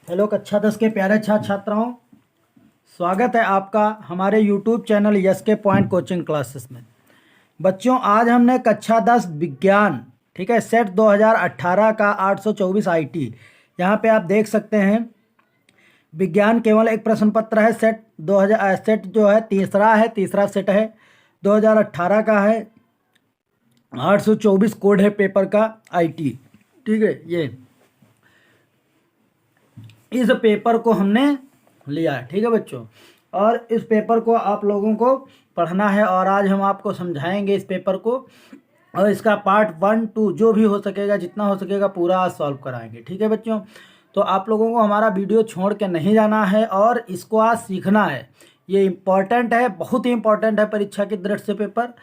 Hello कक्षा 10 के प्यारे छात्र छात्राओं, स्वागत है आपका हमारे YouTube चैनल यस के पॉइंट कोचिंग क्लासेस में। बच्चों, आज हमने कक्षा 10 विज्ञान, ठीक है, सेट 2018 का 824 IT यहाँ पे आप देख सकते हैं। विज्ञान केवल एक प्रश्न पत्र है। सेट जो है तीसरा सेट है, 2018 का है, 824 कोड है पेपर का IT, ठीक है। ये इस पेपर को हमने लिया है, ठीक है बच्चों, और इस पेपर को आप लोगों को पढ़ना है और आज हम आपको समझाएंगे इस पेपर को, और इसका पार्ट 1, 2 जो भी हो सकेगा, जितना हो सकेगा पूरा आज सॉल्व कराएंगे, ठीक है बच्चों। तो आप लोगों को हमारा वीडियो छोड़ के नहीं जाना है और इसको आज सीखना है। ये इम्पॉर्टेंट है, बहुत ही इम्पॉर्टेंट है परीक्षा की दृष्टि से पेपर,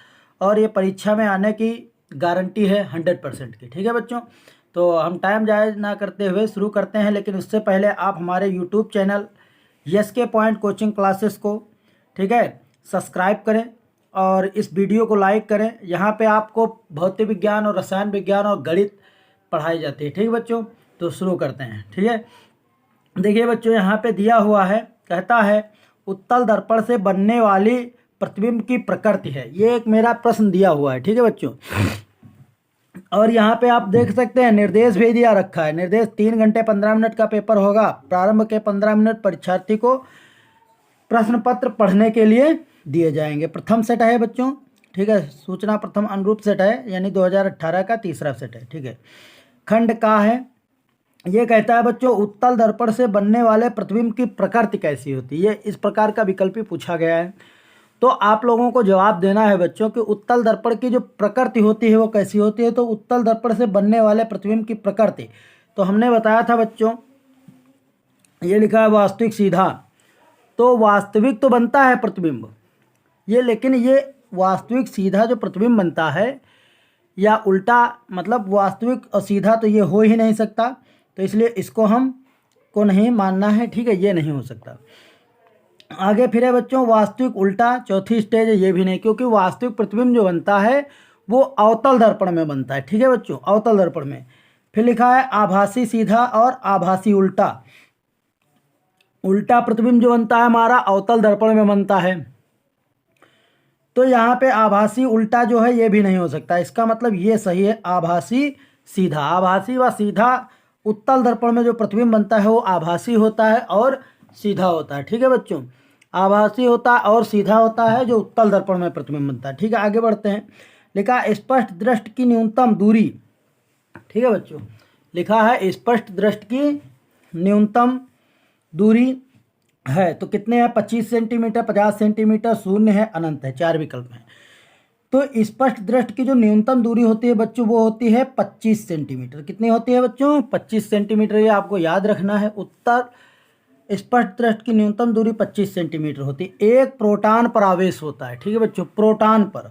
और ये परीक्षा में आने की गारंटी है 100% की, ठीक है बच्चों। तो हम टाइम ज़ाया ना करते हुए शुरू करते हैं, लेकिन उससे पहले आप हमारे यूट्यूब चैनल यस के पॉइंट कोचिंग क्लासेस को, ठीक है, सब्सक्राइब करें और इस वीडियो को लाइक करें। यहाँ पे आपको भौतिक विज्ञान और रसायन विज्ञान और गणित पढ़ाई जाती है, ठीक है बच्चों। तो शुरू करते हैं, ठीक है। देखिए बच्चों, यहाँ पे दिया हुआ है, कहता है उत्तल दर्पण से बनने वाली प्रतिबिंब की प्रकृति है। ये एक मेरा प्रश्न दिया हुआ है, ठीक है बच्चों। और यहाँ पे आप देख सकते हैं निर्देश भी दिया रखा है। निर्देश 3 घंटे 15 मिनट का पेपर होगा। प्रारंभ के 15 मिनट परीक्षार्थी को प्रश्न पत्र पढ़ने के लिए दिए जाएंगे। प्रथम सेट है बच्चों, ठीक है, सूचना प्रथम अनुरूप सेट है, यानी 2018 का तीसरा सेट है, ठीक है। खंड का है, ये कहता है बच्चों उत्तल दर्पण से बनने वाले प्रतिबिंब की प्रकृति कैसी होती है। इस प्रकार का विकल्प ही पूछा गया है, तो आप लोगों को जवाब देना है बच्चों कि उत्तल दर्पण की जो प्रकृति होती है वो कैसी होती है। तो उत्तल दर्पण से बनने वाले प्रतिबिंब की प्रकृति, तो हमने बताया था बच्चों, ये लिखा है वास्तविक सीधा। तो वास्तविक तो बनता है प्रतिबिंब ये, लेकिन ये वास्तविक सीधा जो प्रतिबिंब बनता है या उल्टा, मतलब वास्तविक और सीधा तो ये हो ही नहीं सकता, तो इसलिए इसको हम को नहीं मानना है, ठीक है, ये नहीं हो सकता। आगे फिर है बच्चों वास्तविक उल्टा, चौथी स्टेज है, ये भी नहीं, क्योंकि वास्तविक प्रतिबिंब जो बनता है वो अवतल दर्पण में बनता है, ठीक है बच्चों, अवतल दर्पण में। फिर लिखा है आभासी सीधा और आभासी उल्टा। उल्टा प्रतिबिंब जो बनता है हमारा अवतल दर्पण में बनता है, तो यहाँ पे आभासी उल्टा जो है ये भी नहीं हो सकता। इसका मतलब ये सही है आभासी सीधा। आभासी व सीधा उत्तल दर्पण में जो प्रतिबिंब बनता है वो आभासी होता है और सीधा होता है, ठीक है बच्चों। आभासी होता है और सीधा होता है जो उत्तल दर्पण में प्रतिबिंब बनता है, ठीक है। आगे बढ़ते हैं। लिखा स्पष्ट दृष्टि की न्यूनतम दूरी, ठीक है बच्चों, लिखा है स्पष्ट दृष्टि की न्यूनतम दूरी है, तो कितने हैं, 25 सेंटीमीटर, 50 सेंटीमीटर, शून्य है, अनंत है, 4 विकल्प हैं। तो स्पष्ट दृष्टि की जो न्यूनतम दूरी होती है बच्चों वो होती है 25 सेंटीमीटर। कितनी होती है बच्चों, 25 सेंटीमीटर, ये आपको याद रखना है। उत्तर स्पष्ट दृष्टि की न्यूनतम दूरी 25 सेंटीमीटर होती है। एक प्रोटॉन पर आवेश होता है, ठीक है बच्चों, प्रोटॉन पर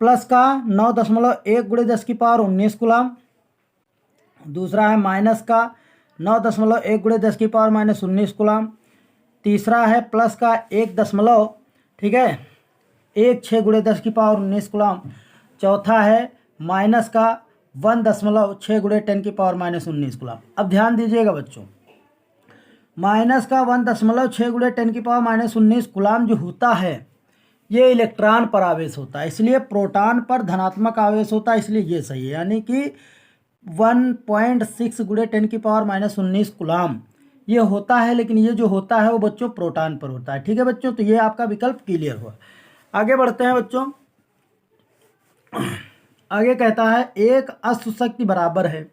प्लस का 9.1 × 10⁻19 कूलम। दूसरा है माइनस का 9.1 × 10⁻−19 कूलम। तीसरा है प्लस का 1 ठीक है 1.6 × 10⁻19 कूलम। चौथा है माइनस का 1.6 × 10⁻−19 कूलम। अब ध्यान दीजिएगा बच्चों, माइनस का 1.6 × 10⁻−19 कूलम जो होता है ये इलेक्ट्रॉन पर आवेश होता है, इसलिए प्रोटॉन पर धनात्मक आवेश होता है, इसलिए ये सही है, यानी कि 1.6 × 10⁻−19 कूलम ये होता है। लेकिन ये जो होता है वो बच्चों प्रोटॉन पर होता है, ठीक है बच्चों। तो ये आपका विकल्प क्लियर हुआ। आगे बढ़ते हैं बच्चों। आगे कहता है एक अश्वशक्ति बराबर है,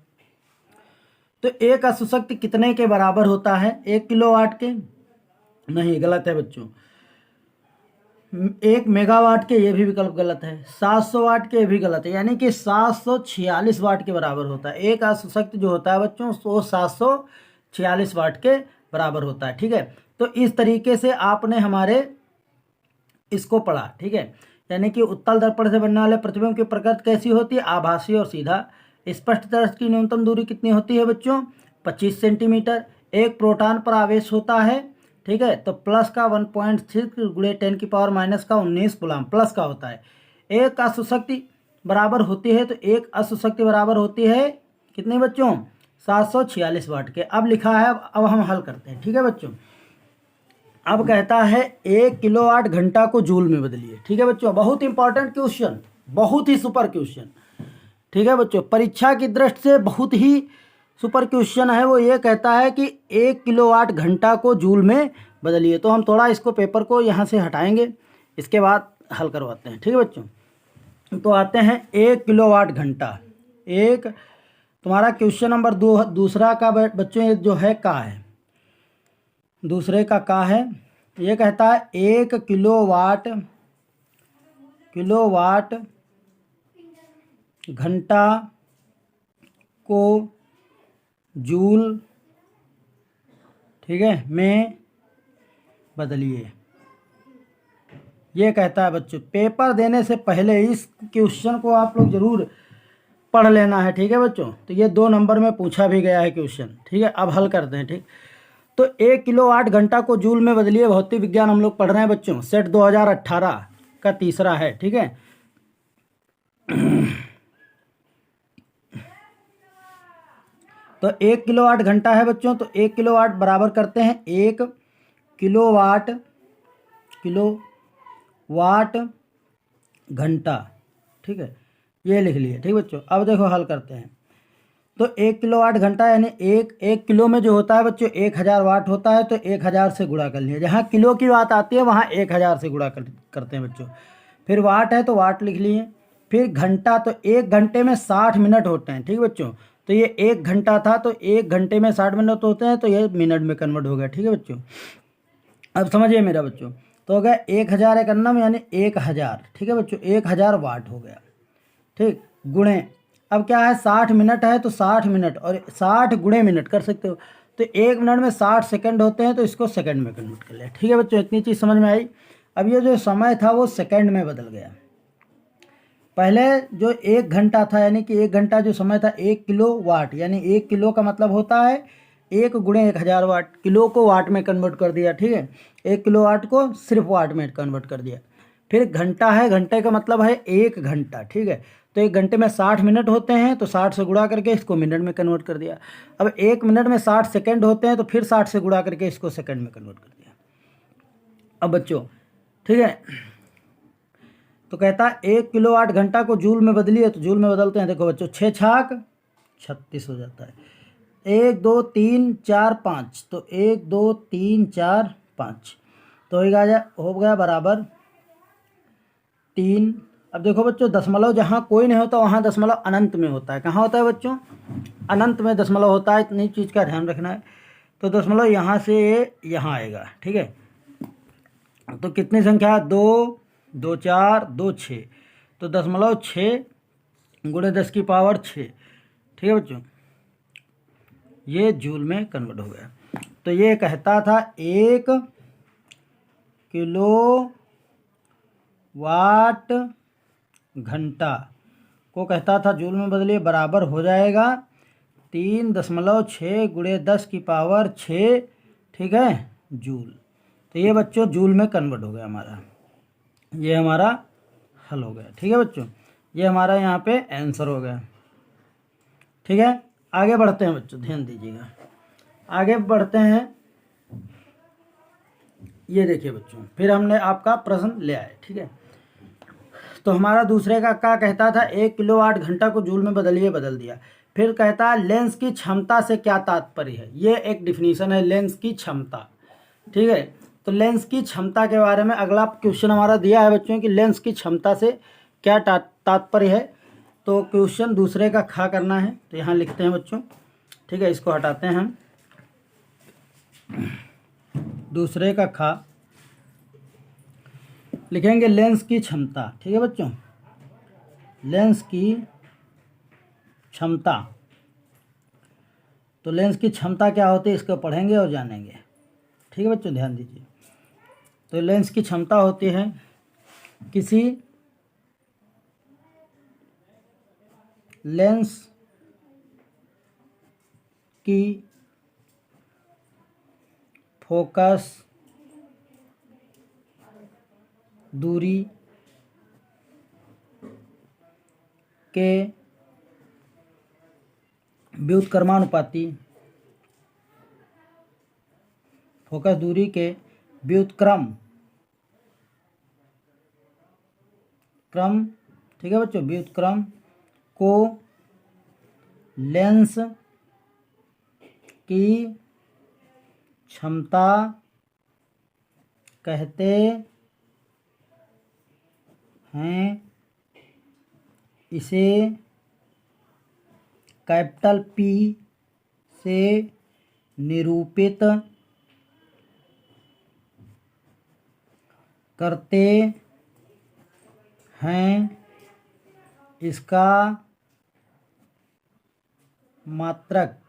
तो एक अश्वशक्ति कितने के बराबर होता है, 1 किलोवाट के, नहीं, गलत है बच्चों। 1 मेगावाट के, ये भी विकल्प गलत है। 700 वाट के, ये भी गलत है, यानी कि 746 वाट के बराबर होता है। एक अश्वशक्ति जो होता है बच्चों वो 746 वाट के बराबर होता है, ठीक है। तो इस तरीके से आपने हमारे इसको पढ़ा, ठीक है, यानी कि उत्तल दर्पण से बनने वाले प्रतिबिंब की प्रकृति कैसी होती है, आभासी और सीधा। स्पष्ट दृष्टि की न्यूनतम दूरी कितनी होती है बच्चों, 25 सेंटीमीटर। एक प्रोटॉन पर आवेश होता है, ठीक है, तो प्लस का 1.6 × 10⁻−19 कूलम प्लस का होता है। एक अश्वशक्ति बराबर होती है, तो एक अश्वशक्ति बराबर होती है कितने बच्चों, 746 वाट के। अब लिखा है, अब हम हल करते हैं, ठीक है बच्चों। अब कहता है 1 किलोवाट घंटा को जूल में बदलिए, ठीक है बच्चों। बहुत इंपॉर्टेंट क्वेश्चन, बहुत ही सुपर क्वेश्चन, ठीक है बच्चों। परीक्षा की दृष्टि से बहुत ही सुपर क्वेश्चन है। वो ये कहता है कि 1 किलोवाट घंटा को जूल में बदलिए। तो हम थोड़ा इसको पेपर को यहाँ से हटाएंगे, इसके बाद हल करवाते हैं, ठीक है बच्चों। तो आते हैं 1 किलोवाट घंटा। एक तुम्हारा क्वेश्चन नंबर दूसरा का बच्चों ये जो है का है, दूसरे का है। ये कहता है 1 किलोवाट घंटा को जूल, ठीक है, में बदलिए। ये कहता है बच्चों। पेपर देने से पहले इस क्वेश्चन को आप लोग जरूर पढ़ लेना है, ठीक है बच्चों। तो ये 2 नंबर में पूछा भी गया है क्वेश्चन, ठीक है। अब हल करते हैं, ठीक। तो 1 किलोवाट घंटा को जूल में बदलिए, भौतिक विज्ञान हम लोग पढ़ रहे हैं बच्चों। सेट 2018 का तीसरा है, ठीक है। तो 1 किलोवाट घंटा है बच्चों, तो 1 किलोवाट बराबर करते हैं 1 किलोवाट घंटा, ठीक है। ये लिख लिए, ठीक बच्चों। अब देखो हल करते हैं। तो 1 किलोवाट घंटा यानी एक किलो में जो होता है बच्चों 1000 वाट होता है, तो 1000 से गुणा कर लिए। जहाँ किलो की बात आती है वहाँ 1000 से गुणा करते हैं बच्चों। फिर वाट है तो वाट लिख लिए। फिर घंटा, तो 1 घंटे में 60 मिनट होते हैं, ठीक बच्चों। तो ये 1 घंटा था, तो 1 घंटे में 60 मिनट होते हैं, तो ये मिनट में कन्वर्ट हो गया, ठीक है बच्चों। अब समझिए मेरा बच्चों। तो हो गया 1000 एक अन्नम यानी 1000, ठीक है बच्चों। 1000 वाट हो गया, ठीक। गुणे, अब क्या है 60 मिनट है, तो 60 मिनट और 60 गुणे मिनट कर सकते हो। तो 1 मिनट में 60 सेकंड होते हैं, तो इसको सेकंड में कन्वर्ट कर लिया, ठीक है बच्चों। इतनी चीज़ समझ में आई। अब ये जो समय था वो सेकंड में बदल गया। पहले जो 1 घंटा था, यानी कि 1 घंटा जो समय था 1 किलो वाट, यानी 1 किलो का मतलब होता है 1 गुणे 1000 वाट। किलो को वाट में कन्वर्ट कर दिया, ठीक है। 1 किलो वाट को सिर्फ वाट में कन्वर्ट कर दिया। फिर घंटा है, घंटे का मतलब है 1 घंटा, ठीक है। तो 1 घंटे में 60 मिनट होते हैं, तो 60 से गुणा करके इसको मिनट में कन्वर्ट कर दिया। अब 1 मिनट में 60 सेकंड होते हैं, तो फिर 60 से गुणा करके इसको सेकंड में कन्वर्ट कर दिया। अब बच्चों, ठीक है। तो कहता है 1 किलोवाट घंटा को जूल में बदलिए, तो जूल में बदलते हैं। देखो बच्चों, 6 छाक 36 हो जाता है। 1 2 3 4 5, तो 1 2 3 4 5, तो हो गया बराबर 3। अब देखो बच्चों, दशमलव जहाँ कोई नहीं होता वहाँ दशमलव अनंत में होता है। कहाँ होता है बच्चों? अनंत में दशमलव होता है। इतनी चीज़ का ध्यान रखना है। तो दशमलव यहाँ से यहाँ आएगा, ठीक है। तो कितनी संख्या? 2 2 4 2 6, तो 0.6 गुणे 10 की पावर 6, ठीक है बच्चों। ये जूल में कन्वर्ट हो गया। तो ये कहता था 1 किलो वाट घंटा को कहता था जूल में बदलिए, बराबर हो जाएगा 3.6 गुणे 10 की पावर 6, ठीक है, जूल। तो ये बच्चों जूल में कन्वर्ट हो गया हमारा। ये हमारा हल हो गया, ठीक है बच्चों। ये हमारा यहाँ पे आंसर हो गया, ठीक है। आगे बढ़ते हैं बच्चों, ध्यान दीजिएगा। आगे बढ़ते हैं। ये देखिए बच्चों, फिर हमने आपका प्रश्न ले आए, ठीक है। तो हमारा दूसरे का क्या कहता था? 1 किलोवाट घंटा को जूल में बदलिए, बदल दिया। फिर कहता है लेंस की क्षमता से क्या तात्पर्य है? ये एक डिफिनीशन है, लेंस की क्षमता, ठीक है। तो लेंस की क्षमता के बारे में अगला क्वेश्चन हमारा दिया है बच्चों कि लेंस की क्षमता से क्या तात्पर्य है। तो क्वेश्चन दूसरे का खा करना है, तो यहाँ लिखते हैं बच्चों, ठीक है। इसको हटाते हैं हम। दूसरे का खा लिखेंगे लेंस की क्षमता, ठीक है बच्चों। लेंस की क्षमता, तो लेंस की क्षमता क्या होती है इसको पढ़ेंगे और जानेंगे, ठीक है बच्चों, ध्यान दीजिए। तो लेंस की क्षमता होती है किसी लेंस की फोकस दूरी के व्युत्क्रमानुपाती, फोकस दूरी के व्युत्क्रम क्रम, ठीक है बच्चों, व्युत्क्रम को लेंस की क्षमता कहते हैं। इसे कैपिटल पी से निरूपित करते हैं। इसका मात्रक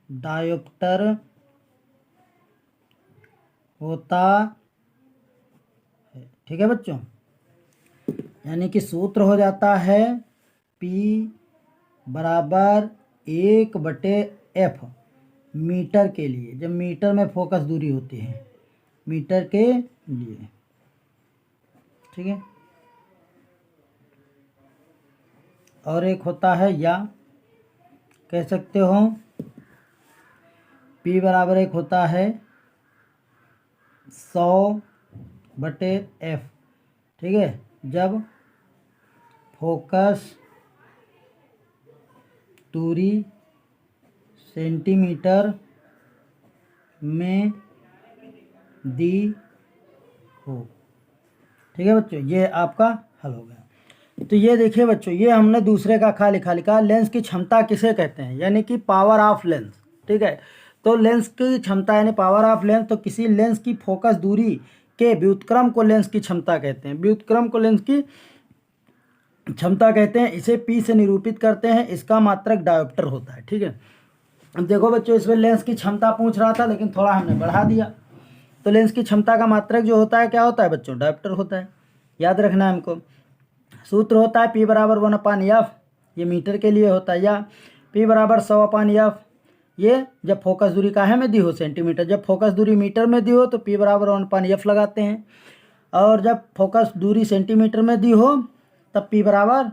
डायोप्टर होता है, ठीक है बच्चों। यानी कि सूत्र हो जाता है P बराबर 1/f मीटर के लिए, जब मीटर में फोकस दूरी होती है, मीटर के लिए, ठीक है। और एक होता है, या कह सकते हो P बराबर एक होता है 100/f, ठीक है, जब फोकस दूरी सेंटीमीटर में दी हो, ठीक है बच्चों। ये आपका हल हो गया। तो ये देखिए बच्चों, ये हमने दूसरे का खा लिखा लेंस की क्षमता किसे कहते हैं, यानी कि पावर ऑफ लेंस, ठीक है। तो लेंस की क्षमता यानी पावर ऑफ लेंस, तो किसी लेंस की फोकस दूरी के व्युत्क्रम को लेंस की क्षमता कहते हैं, व्युत्क्रम को लेंस की क्षमता कहते हैं। इसे पी से निरूपित करते हैं। इसका मात्रक डायोप्टर होता है, ठीक है। अब देखो बच्चों, इसमें लेंस की क्षमता पूछ रहा था, लेकिन थोड़ा हमने बढ़ा दिया। तो लेंस की क्षमता का मात्रक जो होता है क्या होता है बच्चों, डायोप्टर होता है। याद रखना है हमको। सूत्र होता है P बराबर 1/f, ये मीटर के लिए होता है, या P बराबर 100/f, ये जब फोकस दूरी काहे में दी हो, सेंटीमीटर। जब फोकस दूरी मीटर में दी हो तो P बराबर 1/f लगाते हैं, और जब फोकस दूरी सेंटीमीटर में दी हो तब P बराबर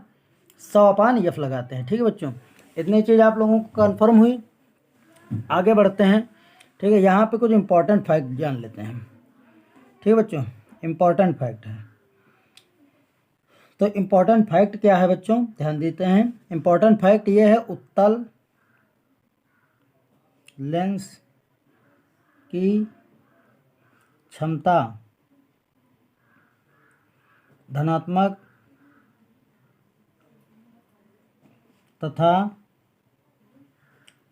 100/f लगाते हैं, ठीक है बच्चों। इतनी चीज़ आप लोगों को कन्फर्म हुई। आगे बढ़ते हैं, ठीक है। यहाँ पे कुछ इम्पोर्टेंट फैक्ट जान लेते हैं, ठीक है बच्चों। इम्पोर्टेंट फैक्ट है, तो इम्पोर्टेंट फैक्ट क्या है बच्चों, ध्यान देते हैं। इम्पोर्टेंट फैक्ट ये है, उत्तल लेंस की क्षमता धनात्मक तथा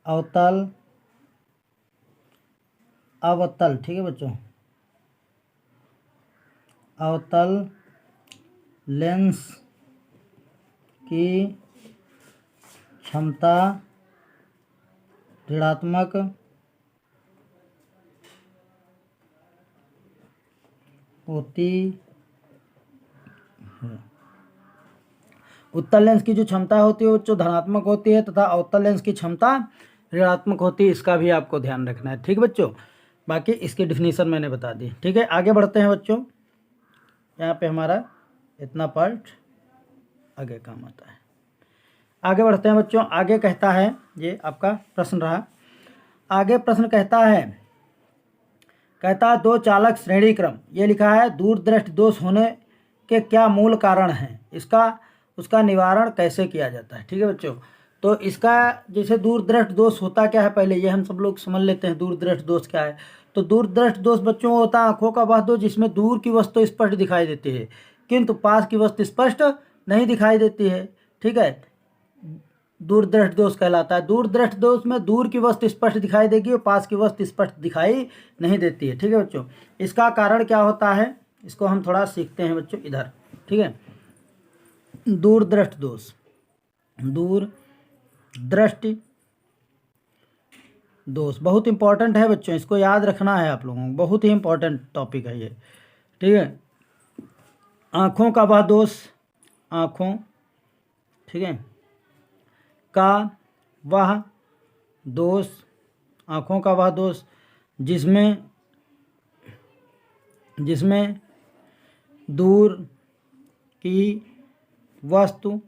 अवतल, ठीक है बच्चों, अवतल लेंस की क्षमता ऋणात्मक होती है। उत्तल लेंस की जो क्षमता होती है वो जो धनात्मक होती है, तथा अवतल लेंस की क्षमता ऋणात्मक होती है। इसका भी आपको ध्यान रखना है, ठीक बच्चों। बाकी इसकी डिफिनीशन मैंने बता दी, ठीक है। आगे बढ़ते हैं बच्चों, यहाँ पे हमारा इतना पार्ट आगे काम आता है। आगे बढ़ते हैं बच्चों। आगे कहता है, ये आपका प्रश्न रहा। आगे प्रश्न कहता है दो चालक श्रेणी क्रम, ये लिखा है, दूरदृष्टि दोष होने के क्या मूल कारण हैं, उसका निवारण कैसे किया जाता है, ठीक है बच्चों। तो इसका जैसे दूरदृष्टि दोष होता क्या है, पहले ये हम सब लोग समझ लेते हैं दूरदृष्टि दोष क्या है। तो दूरदृष्टि दोष बच्चों होता है आँखों का वह दोष जिसमें दूर की वस्तु स्पष्ट दिखाई देती है किंतु पास की वस्तु स्पष्ट नहीं दिखाई देती है, ठीक है। दूरदृष्टि दोष कहलाता है। दूरदृष्टि दोष में दूर की वस्तु स्पष्ट दिखाई देगी और पास की वस्तु स्पष्ट दिखाई नहीं देती है, ठीक है बच्चों। इसका कारण क्या होता है, इसको हम थोड़ा सीखते हैं बच्चों इधर, ठीक है। दूरदृष्टि दोष, दूरदृष्टि दोष बहुत इंपॉर्टेंट है बच्चों, इसको याद रखना है आप लोगों को, बहुत ही इंपॉर्टेंट टॉपिक है ये, ठीक है। आँखों का वह दोष, आँखों, ठीक है, का वह दोष, आँखों का वह दोष जिसमें दूर की वस्तु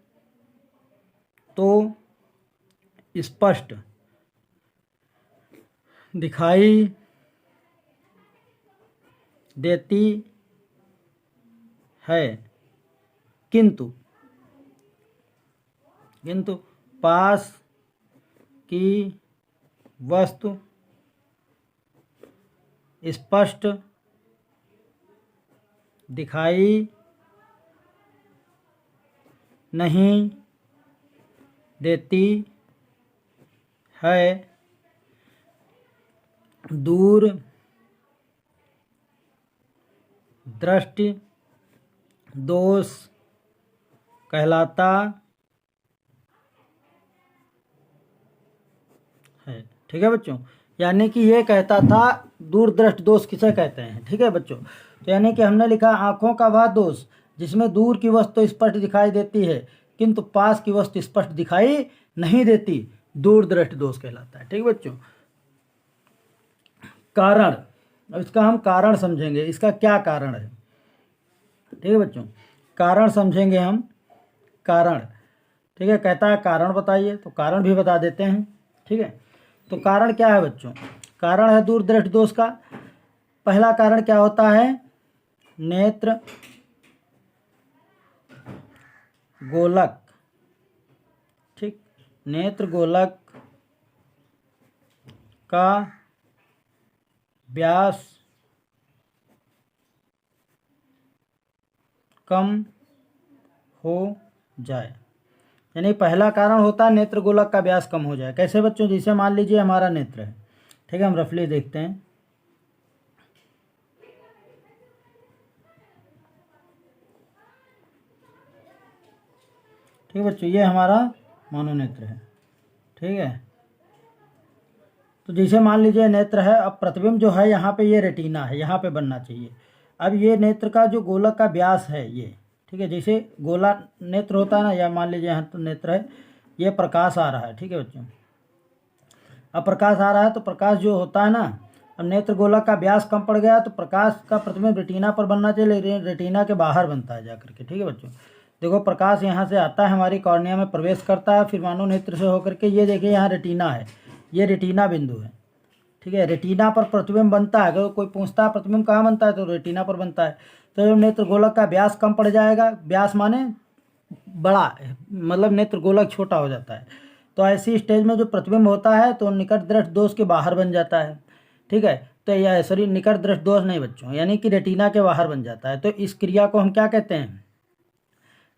तो स्पष्ट दिखाई देती है, किंतु पास की वस्तु स्पष्ट दिखाई नहीं देती है, दूर दृष्टि दोष कहलाता है। ठीक है बच्चों, यानी कि ये कहता था दूरदृष्टि दोष किसे कहते हैं। ठीक है बच्चों, तो यानी कि हमने लिखा आँखों का वह दोष जिसमें दूर की वस्तु स्पष्ट दिखाई देती है किंतु पास की वस्तु स्पष्ट दिखाई नहीं देती, दूरदृष्टि दोष कहलाता है। ठीक है बच्चों, कारण, अब इसका हम कारण समझेंगे, इसका क्या कारण है। ठीक है बच्चों, कारण समझेंगे हम, कारण। ठीक है, कहता है कारण बताइए, तो कारण भी बता देते हैं। ठीक है, तो कारण क्या है बच्चों, कारण है दूरदृष्टि दोष का। पहला कारण क्या होता है, नेत्र गोलक। ठीक, नेत्र गोलक का व्यास कम हो जाए, यानी पहला कारण होता है नेत्र गोलक का व्यास कम हो जाए। कैसे बच्चों, जैसे मान लीजिए हमारा नेत्र है। ठीक है, हम रफली देखते हैं। ठीक है बच्चों, ये हमारा मनोनेत्र है। ठीक है, तो जैसे मान लीजिए नेत्र है, अब प्रतिबिंब जो है यहाँ पे ये रेटिना है, यहाँ पे बनना चाहिए। अब ये नेत्र का जो गोलक का व्यास है ये, ठीक है, जैसे गोला नेत्र होता है ना, या मान लीजिए यहाँ तो नेत्र है, ये प्रकाश आ रहा है। ठीक है बच्चों, अब प्रकाश आ रहा है तो प्रकाश जो होता है ना, अब नेत्र गोलक का व्यास कम पड़ गया तो प्रकाश का प्रतिबिंब रेटिना पर बनना चाहिए, लेकिन रेटिना के बाहर बनता है जाकर के। ठीक है बच्चों, देखो प्रकाश यहाँ से आता है, हमारी कॉर्निया में प्रवेश करता है, फिर मानो नेत्र से होकर के ये देखिए यहाँ रेटिना है, ये रेटिना बिंदु है। ठीक है, रेटिना पर प्रतिबिंब बनता है। अगर कोई पूछता है प्रतिबिंब कहाँ बनता है, तो रेटिना पर बनता है। तो नेत्र गोलक का व्यास कम पड़ जाएगा, व्यास माने बड़ा, मतलब नेत्र गोलक छोटा हो जाता है। तो ऐसी स्टेज में जो प्रतिबिंब होता है तो निकट दृष्टि दोष के बाहर बन जाता है। ठीक है, तो यह सॉरी निकट दृष्टि दोष नहीं बच्चों, यानी कि रेटिना के बाहर बन जाता है। तो इस क्रिया को हम क्या कहते हैं,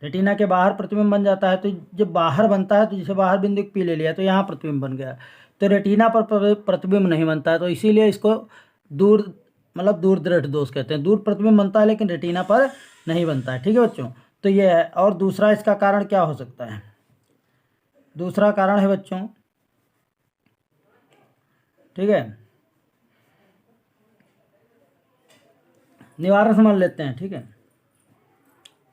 रेटिना के बाहर प्रतिबिंब बन जाता है। तो जब बाहर बनता है तो जैसे बाहर बिंदु पी ले लिया तो यहाँ प्रतिबिंब बन गया, तो रेटिना पर प्रतिबिंब नहीं बनता है, तो इसीलिए इसको दूर मतलब दूरदृष्टि दोष कहते हैं। दूर प्रतिबिंब बनता है लेकिन रेटिना पर नहीं बनता है। ठीक है बच्चों, तो ये है। और दूसरा इसका कारण क्या हो सकता है, दूसरा कारण है बच्चों, ठीक है, निवारण समझ लेते हैं। ठीक है,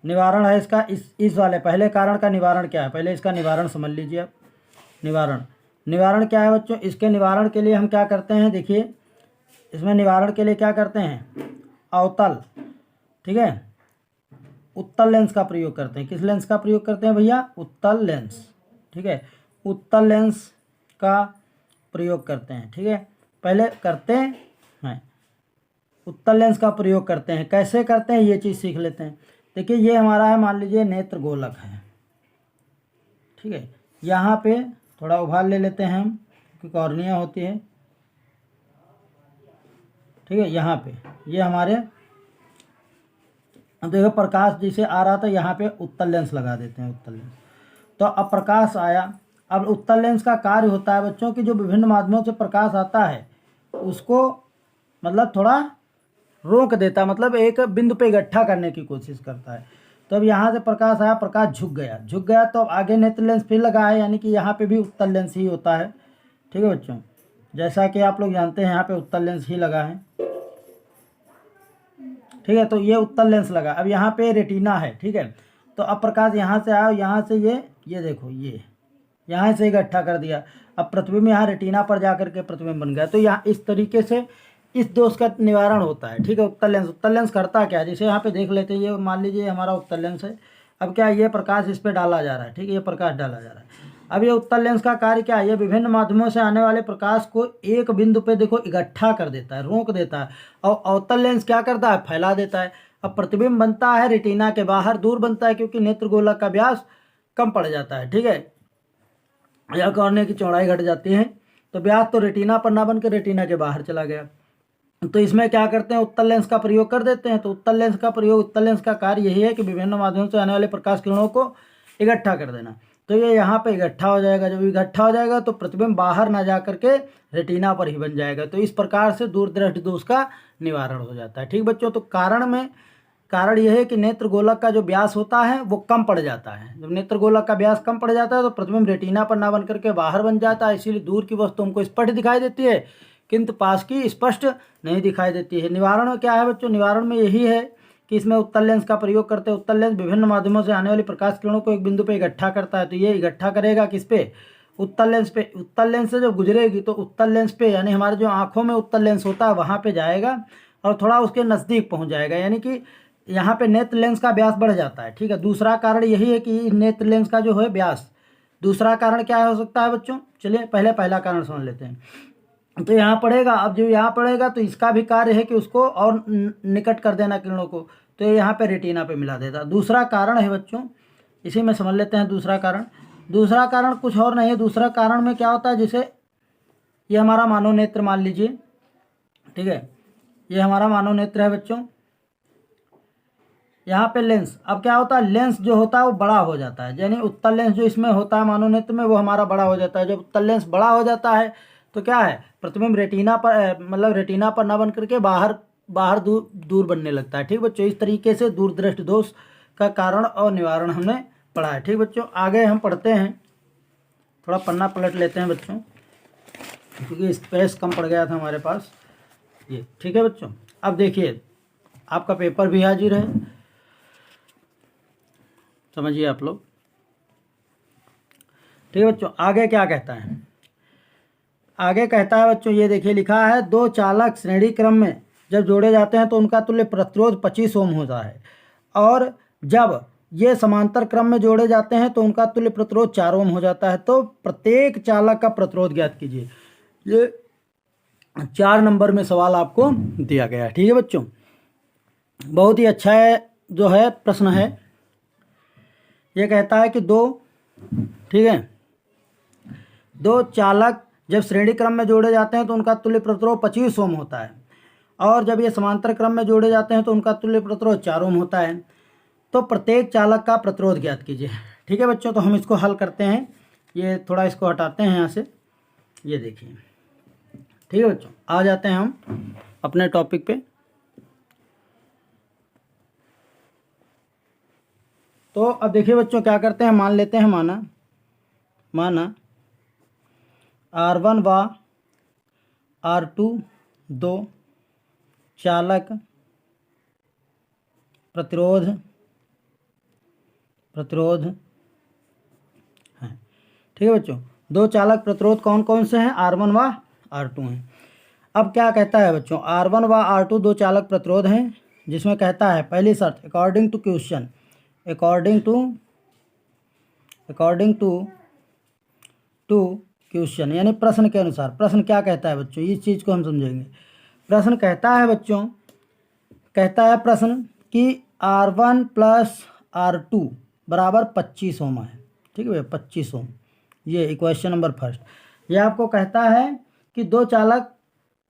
निवारण है इसका, इस वाले पहले कारण का निवारण क्या है, पहले इसका निवारण समझ लीजिए आप। निवारण क्या है बच्चों, इसके निवारण के लिए हम क्या करते हैं, देखिए इसमें निवारण के लिए क्या करते हैं, अवतल, ठीक है, उत्तल लेंस का प्रयोग करते हैं। किस लेंस का प्रयोग करते हैं भैया, उत्तल लेंस। ठीक है, उत्तल लेंस का प्रयोग करते हैं। ठीक है, पहले करते हैं उत्तल लेंस का प्रयोग करते हैं। कैसे करते हैं ये चीज़ सीख लेते हैं। देखिए ये हमारा है, मान लीजिए नेत्र गोलक है। ठीक है, यहाँ पे थोड़ा उभार ले लेते हैं हम, क्योंकि कॉर्निया होती है। ठीक है, यहाँ पे ये हमारे, अब देखो प्रकाश जैसे आ रहा था, यहाँ पे उत्तल लेंस लगा देते हैं, उत्तल लेंस। तो अब प्रकाश आया, अब उत्तल लेंस का कार्य होता है बच्चों कि जो विभिन्न माध्यमों से प्रकाश आता है उसको मतलब थोड़ा रोक देता, मतलब एक बिंदु पे इकट्ठा करने की कोशिश करता है। तो अब यहाँ से प्रकाश आया, प्रकाश झुक गया तो अब आगे नेत्र लेंस फिर लगा है, यानी कि यहाँ पे भी उत्तल लेंस ही होता है। ठीक है बच्चों, जैसा कि आप लोग जानते हैं यहाँ पे उत्तल लेंस ही लगा है। ठीक है, तो ये उत्तल लेंस लगा, अब यहाँ पे रेटिना है। ठीक है, तो अब प्रकाश यहाँ से आया, यहाँ से ये देखो ये यहाँ से इकट्ठा कर दिया, अब प्रतिबिंब यहाँ रेटिना पर जाकर के प्रतिबिंब बन गया। तो यहाँ इस तरीके से इस दोष का निवारण होता है। ठीक है, उत्तल लेंस करता क्या है, जैसे यहाँ पे देख लेते हैं, ये मान लीजिए हमारा उत्तल लेंस है, अब क्या है, ये प्रकाश इस पर डाला जा रहा है, ठीक है, ये प्रकाश डाला जा रहा है। अब ये उत्तल लेंस का कार्य क्या है, ये विभिन्न माध्यमों से आने वाले प्रकाश को एक बिंदु पे देखो इकट्ठा कर देता है, रोक देता है, और अवतल लेंस क्या करता है, फैला देता है। अब प्रतिबिंब बनता है रेटिना के बाहर दूर बनता है, क्योंकि नेत्र गोलक का व्यास कम पड़ जाता है, ठीक है, या कॉर्निया की चौड़ाई घट जाती है, तो व्यास तो रेटिना पर ना बनकर रेटिना के बाहर चला गया। तो इसमें क्या करते हैं, उत्तल लेंस का प्रयोग कर देते हैं। तो उत्तल लेंस का प्रयोग, उत्तल लेंस का कार्य यही है कि विभिन्न माध्यमों से आने वाले प्रकाश किरणों को इकट्ठा कर देना। तो ये यहाँ पे इकट्ठा हो जाएगा, जब इकट्ठा हो जाएगा तो प्रतिबिंब बाहर ना जा करके रेटिना पर ही बन जाएगा। तो इस प्रकार से दूरदृष्टि दोष का निवारण हो जाता है। ठीक बच्चों, तो कारण यह है कि नेत्र गोलक का जो व्यास होता है वो कम पड़ जाता है। जब नेत्र गोलक का व्यास कम पड़ जाता है तो प्रतिबिंब रेटिना पर ना बन करके बाहर बन जाता है, इसीलिए दूर की वस्तु हमको स्पष्ट दिखाई देती है किंतु पास की स्पष्ट नहीं दिखाई देती है। निवारण में क्या है बच्चों, निवारण में यही है कि इसमें उत्तल लेंस का प्रयोग करते हैं। उत्तल लेंस विभिन्न माध्यमों से आने वाली प्रकाश किरणों को एक बिंदु पे इकट्ठा करता है। तो ये इकट्ठा करेगा किस पे, उत्तल लेंस पे। उत्तल लेंस से जब गुजरेगी तो उत्तल लेंस पे, यानी हमारे जो आंखों में उत्तल लेंस होता है वहाँ पे जाएगा और थोड़ा उसके नज़दीक पहुँच जाएगा, यानी कि यहाँ पे नेत्र लेंस का व्यास बढ़ जाता है। ठीक है, दूसरा कारण यही है कि नेत्र लेंस का जो है व्यास, दूसरा कारण क्या हो सकता है बच्चों, चलिए पहले पहला कारण समझ लेते हैं। तो यहाँ पड़ेगा, अब जो यहाँ पड़ेगा तो इसका भी कार्य है कि उसको और निकट कर देना किरणों को, तो ये यहाँ पे रेटिना पे मिला देता। दूसरा कारण है बच्चों, इसी में समझ लेते हैं दूसरा कारण। दूसरा कारण कुछ और नहीं है, दूसरा कारण में क्या होता है, जैसे ये हमारा मानव नेत्र मान लीजिए, ठीक है, ये हमारा मानव नेत्र है बच्चों, यहाँ पे लेंस, अब क्या होता है, लेंस जो होता है वो बड़ा हो जाता है, यानी उत्तल लेंस जो इसमें होता है मानव नेत्र में वो हमारा बड़ा हो जाता है। जब उत्तल लेंस बड़ा हो जाता है तो क्या है, प्रतिबिंब रेटिना पर, मतलब रेटिना पर ना बन करके बाहर दूर बनने लगता है। ठीक बच्चों, इस तरीके से दूरदृष्टि दोष का कारण और निवारण हमने पढ़ा है। ठीक बच्चों, आगे हम पढ़ते हैं, थोड़ा पन्ना पलट लेते हैं बच्चों क्योंकि स्पेस कम पड़ गया था हमारे पास ये। ठीक है बच्चों, अब देखिए आपका पेपर भी हाजिर है, समझिए आप लोग। ठीक है बच्चों, आगे क्या कहता है, आगे कहता है बच्चों, ये देखिए लिखा है, दो चालक श्रेणी क्रम में जब जोड़े जाते हैं तो उनका तुल्य प्रतिरोध 25 ओम होता है, और जब ये समांतर क्रम में जोड़े जाते हैं तो उनका तुल्य प्रतिरोध 4 ओम हो जाता है। तो प्रत्येक चालक का प्रतिरोध ज्ञात कीजिए। ये 4 नंबर में सवाल आपको दिया गया है। ठीक है बच्चों, बहुत ही अच्छा है जो है प्रश्न है। ये कहता है कि ठीक है, दो चालक जब श्रेणी क्रम में जोड़े जाते हैं तो उनका तुल्य प्रतिरोध 25 ओम होता है, और जब ये समांतर क्रम में जोड़े जाते हैं तो उनका तुल्य प्रतिरोध 4 ओम होता है। तो प्रत्येक चालक का प्रतिरोध ज्ञात कीजिए। ठीक है बच्चों, तो हम इसको हल करते हैं, ये थोड़ा इसको हटाते हैं यहाँ से, ये देखिए। ठीक है बच्चों, आ जाते हैं हम अपने टॉपिक पे। तो अब देखिए बच्चों क्या करते हैं, मान लेते हैं, माना R1 व R2 दो चालक प्रतिरोध हैं। ठीक है बच्चों, दो चालक प्रतिरोध कौन कौन से हैं, R1 व R2 हैं। अब क्या कहता है बच्चों, R1 व R2 दो चालक प्रतिरोध हैं, जिसमें कहता है पहली शर्त, according to question, according to question, यानी प्रश्न के अनुसार। प्रश्न क्या कहता है बच्चों, इस चीज़ को हम समझेंगे। प्रश्न कहता है बच्चों, कहता है प्रश्न कि R1 प्लस R2 बराबर 25 ओम है। ठीक है भैया, 25 ओम, ये क्वेश्चन नंबर फर्स्ट। ये आपको कहता है कि दो चालक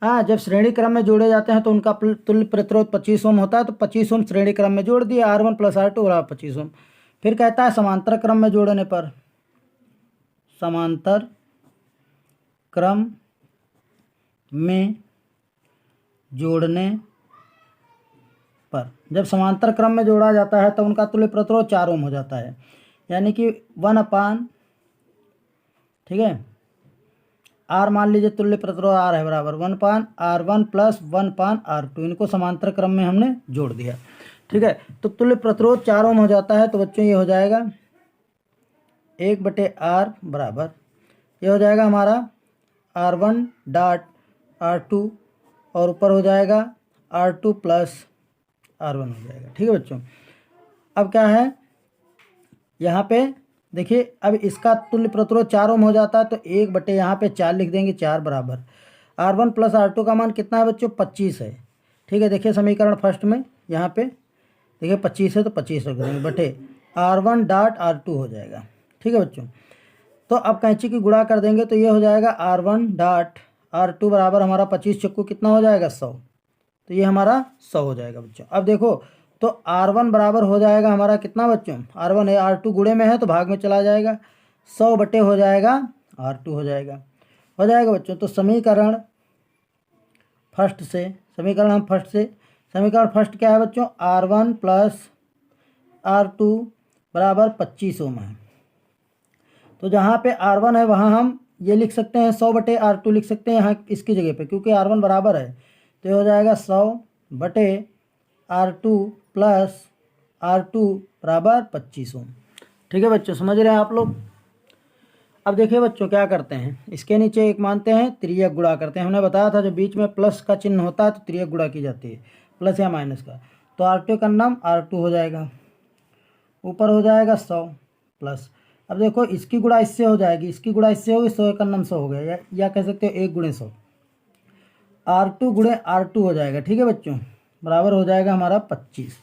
जब श्रेणी क्रम में जोड़े जाते हैं तो उनका तुल्य प्रतिरोध 25 ओम होता है। तो 25 ओम श्रेणी क्रम में जोड़ दिए, R1 प्लस R2 बराबर 25 ओम। फिर कहता है समांतर क्रम में जोड़ने पर, समांतर क्रम में जोड़ने पर, जब समांतर क्रम में जोड़ा जाता है तो उनका तुल्य प्रतिरोध 4 ओम हो जाता है, यानी कि 1/, ठीक है, R मान लीजिए तुल्य प्रतिरोध R है बराबर 1/R1 प्लस 1/R2, इनको समांतर क्रम में हमने जोड़ दिया। ठीक है, तो तुल्य प्रतिरोध 4 ओम हो जाता है। तो बच्चों ये हो जाएगा 1/R बराबर, ये हो जाएगा हमारा R1 डॉट R2, और ऊपर हो जाएगा R2 प्लस R1 हो जाएगा। ठीक है बच्चों, अब क्या है, यहाँ पे देखिए अब इसका तुल्य प्रतिरोध 4 ओम हो जाता है, तो 1 बटे यहाँ पे 4 लिख देंगे, 4 बराबर R1 प्लस R2 का मान कितना है बच्चों, 25 है। ठीक है, देखिए समीकरण फर्स्ट में यहाँ पे देखिए 25 है तो 25 रख देंगे बटे R1 डॉट R2 हो जाएगा। ठीक है बच्चों, तो अब कैंची की गुणा कर देंगे तो ये हो जाएगा R1 डॉट R2 बराबर हमारा 25 चक्कू कितना हो जाएगा, 100। तो ये हमारा 100 हो जाएगा बच्चों। अब देखो तो R1 बराबर हो जाएगा हमारा कितना बच्चों, R1 है, R2 गुणे में है तो भाग में चला जाएगा, 100 बटे हो जाएगा R2 हो जाएगा बच्चों। तो समीकरण फर्स्ट से समीकरण फर्स्ट क्या है बच्चों, R1 प्लस R2 बराबर 25 ओम है। तो जहाँ पे R1 है वहाँ हम ये लिख सकते हैं 100 बटे R2 लिख सकते हैं यहाँ इसकी जगह पे, क्योंकि R1 बराबर है तो ये हो जाएगा 100 बटे R2 प्लस R2 बराबर 25 ओम। ठीक है बच्चों, समझ रहे हैं आप लोग। अब देखिए बच्चों क्या करते हैं, इसके नीचे एक मानते हैं तिर्यक गुणा करते हैं। हमने बताया था जो बीच में प्लस का चिन्ह होता है तो तिर्यक गुणा की जाती है, प्लस या माइनस का। तो R2 का नाम R2 हो जाएगा, ऊपर हो जाएगा 100 प्लस, अब देखो इसकी गुणा इससे हो जाएगी, इसकी गुणा इससे होगी, 100 का नाम 100 हो गया, या कह सकते हो 1 गुणे 100, R2 गुणे R2 हो जाएगा। ठीक है बच्चों, बराबर हो जाएगा हमारा 25।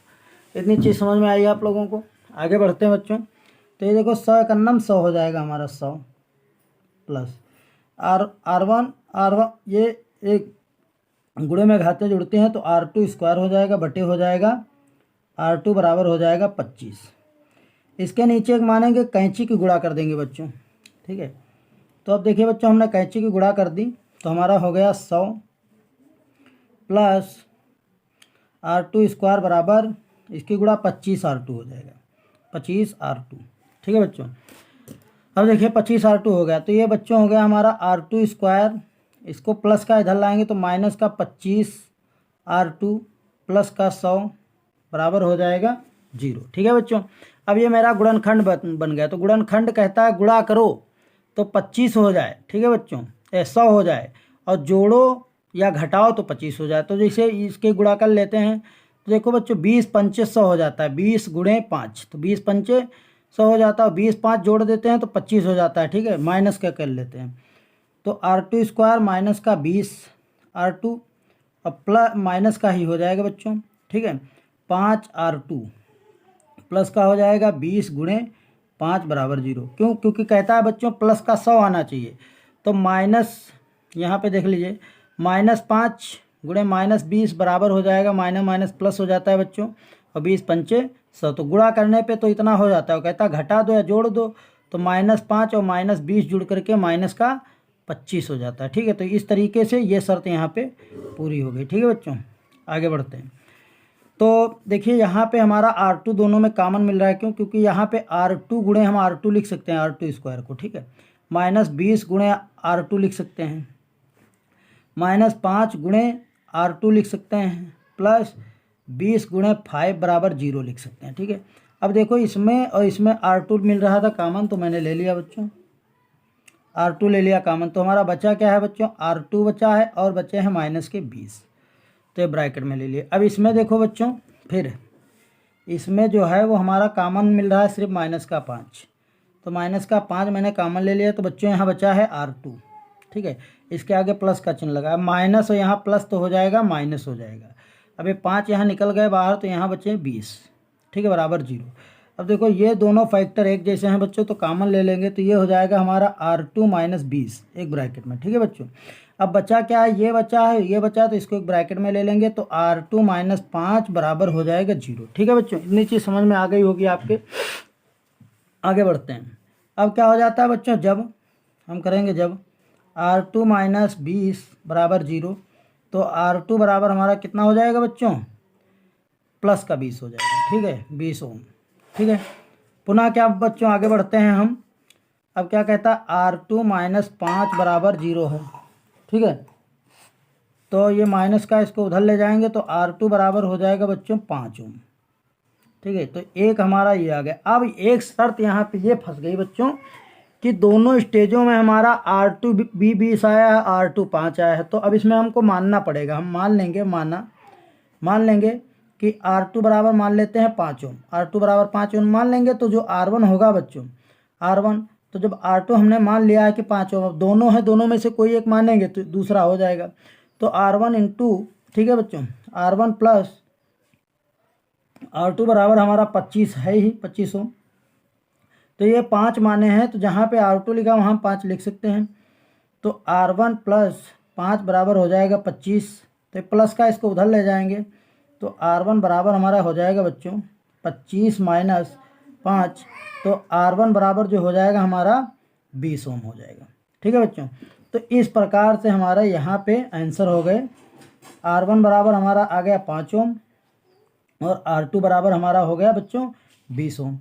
इतनी चीज़ समझ में आई आप लोगों को। आगे बढ़ते हैं बच्चों, तो ये देखो 100 का नाम 100 हो जाएगा हमारा, 100 प्लस R1 ये एक गुणे में घाते जुड़ते हैं तो R2 स्क्वायर हो जाएगा बटे हो जाएगा R2 बराबर हो जाएगा 25। इसके नीचे एक मानेंगे कैंची की गुणा कर देंगे बच्चों। ठीक है, तो अब देखिए बच्चों हमने कैंची की गुणा कर दी तो हमारा हो गया 100 प्लस R2 स्क्वायर बराबर इसकी गुणा 25 R2 हो जाएगा, 25 R2। ठीक है बच्चों, अब देखिए 25 R2 हो गया, तो ये बच्चों हो गया हमारा R2 स्क्वायर, इसको प्लस का इधर लाएंगे तो माइनस का 25 R2 प्लस का 100 बराबर हो जाएगा 0। ठीक है बच्चों, अब ये मेरा गुणनखंड बन गया। तो गुणनखंड कहता है गुणा करो तो 25 हो जाए। ठीक है बच्चों, 100 हो जाए, और जोड़ो या घटाओ तो 25 हो जाए। तो जैसे इसके गुणा कर लेते हैं तो देखो बच्चों 20 पंचे 100 हो जाता है, 20 गुणे 5 तो 20 पंचे 100 हो जाता है, 20 5 जोड़ देते हैं तो 25 हो जाता है। ठीक है, माइनस का कर लेते हैं तो R2 स्क्वायर माइनस का 20 R2 और प्लस माइनस का ही हो जाएगा बच्चों। ठीक है, 5 R2 प्लस का हो जाएगा 20 गुणे 5 बराबर 0। क्यों, क्योंकि कहता है बच्चों प्लस का 100 आना चाहिए। तो माइनस यहाँ पे देख लीजिए -5 गुणे -20 बराबर हो जाएगा, माइनस माइनस प्लस हो जाता है बच्चों, और 20 पंचे 100। तो गुणा करने पे तो इतना हो जाता है, कहता है घटा दो या जोड़ दो, तो -5 और -20 जुड़ करके माइनस का 25 हो जाता है। ठीक है, तो इस तरीके से ये शर्त यहाँ पे पूरी हो गई। ठीक है बच्चों, आगे बढ़ते हैं। तो देखिए यहाँ पे हमारा R2 दोनों में कॉमन मिल रहा है। क्यों, क्योंकि यहाँ पे R2 गुणे हम R2 लिख सकते हैं, R2 स्क्वायर को। ठीक है, -20 गुणे R2 लिख सकते हैं, -5 गुणे R2 लिख सकते हैं, प्लस 20 गुणे 5 बराबर 0 लिख सकते हैं। ठीक है, अब देखो इसमें और इसमें R2 मिल रहा था कॉमन, तो मैंने ले लिया बच्चों, R2 ले लिया कॉमन। तो हमारा बचा क्या है बच्चों, R2 बचा है और बचे हैं -20, तो ये ब्रैकेट में ले लिए। अब इसमें देखो बच्चों, फिर इसमें जो है वो हमारा कॉमन मिल रहा है सिर्फ -5, तो -5 मैंने कॉमन ले लिया। तो बच्चों यहाँ बचा है R2। ठीक है, इसके आगे प्लस का चिन्ह लगा, माइनस और यहाँ प्लस तो हो जाएगा माइनस हो जाएगा। अब ये 5 यहाँ निकल गए बाहर तो यहाँ बचे 20। ठीक है, बराबर 0। अब देखो ये दोनों फैक्टर एक जैसे हैं बच्चों, तो कॉमन ले लेंगे तो ये हो जाएगा हमारा R2 -20 एक ब्रैकेट में। ठीक है बच्चों, अब बचा क्या है, ये बचा है, ये बचा, तो इसको एक ब्रैकेट में ले लेंगे तो R2 -5 बराबर हो जाएगा 0। ठीक है बच्चों, इतनी चीज़ समझ में आ गई होगी आपके। आगे बढ़ते हैं। अब क्या हो जाता है बच्चों, जब हम करेंगे जब R2 -20 बराबर 0, तो R2 बराबर हमारा कितना हो जाएगा बच्चों, प्लस का 20 हो जाएगा। ठीक है, 20 ओम। ठीक है, पुनः क्या बच्चों आगे बढ़ते हैं हम। अब क्या कहता है, R2 -5 बराबर 0 है। ठीक है, तो ये माइनस का इसको उधर ले जाएंगे तो R2 बराबर हो जाएगा बच्चों 5 ओम। ठीक है, तो एक हमारा ये आ गया। अब एक शर्त यहाँ पे ये फंस गई बच्चों कि दोनों स्टेजों में हमारा R2 भी 20 आया है, R2 5 आया है। तो अब इसमें हमको मानना पड़ेगा, हम मान लेंगे कि R2 बराबर मान लेते हैं 5 ओम। R2 बराबर 5 ओम मान लेंगे तो जो R1 होगा बच्चों, R1, तो जब R2 हमने मान लिया है कि 5 ओम, अब दोनों है, दोनों में से कोई एक मानेंगे तो दूसरा हो जाएगा। तो R1 इंटू, ठीक है बच्चों, R1 प्लस R2 बराबर हमारा 25 है ही, 25 ओम। तो ये 5 माने हैं, तो जहाँ पे R2 लिखा वहाँ 5 लिख सकते हैं। तो R1 प्लस 5 बराबर हो जाएगा 25। तो प्लस का इसको उधर ले जाएंगे, तो R1 बराबर हमारा हो जाएगा बच्चों 25 माइनस 5, तो R1 बराबर जो हो जाएगा हमारा 20 ओम हो जाएगा। ठीक है बच्चों, तो इस प्रकार से हमारा यहाँ पे आंसर हो गए। R1 बराबर हमारा आ गया 5 ओम और R2 बराबर हमारा हो गया बच्चों 20 ओम।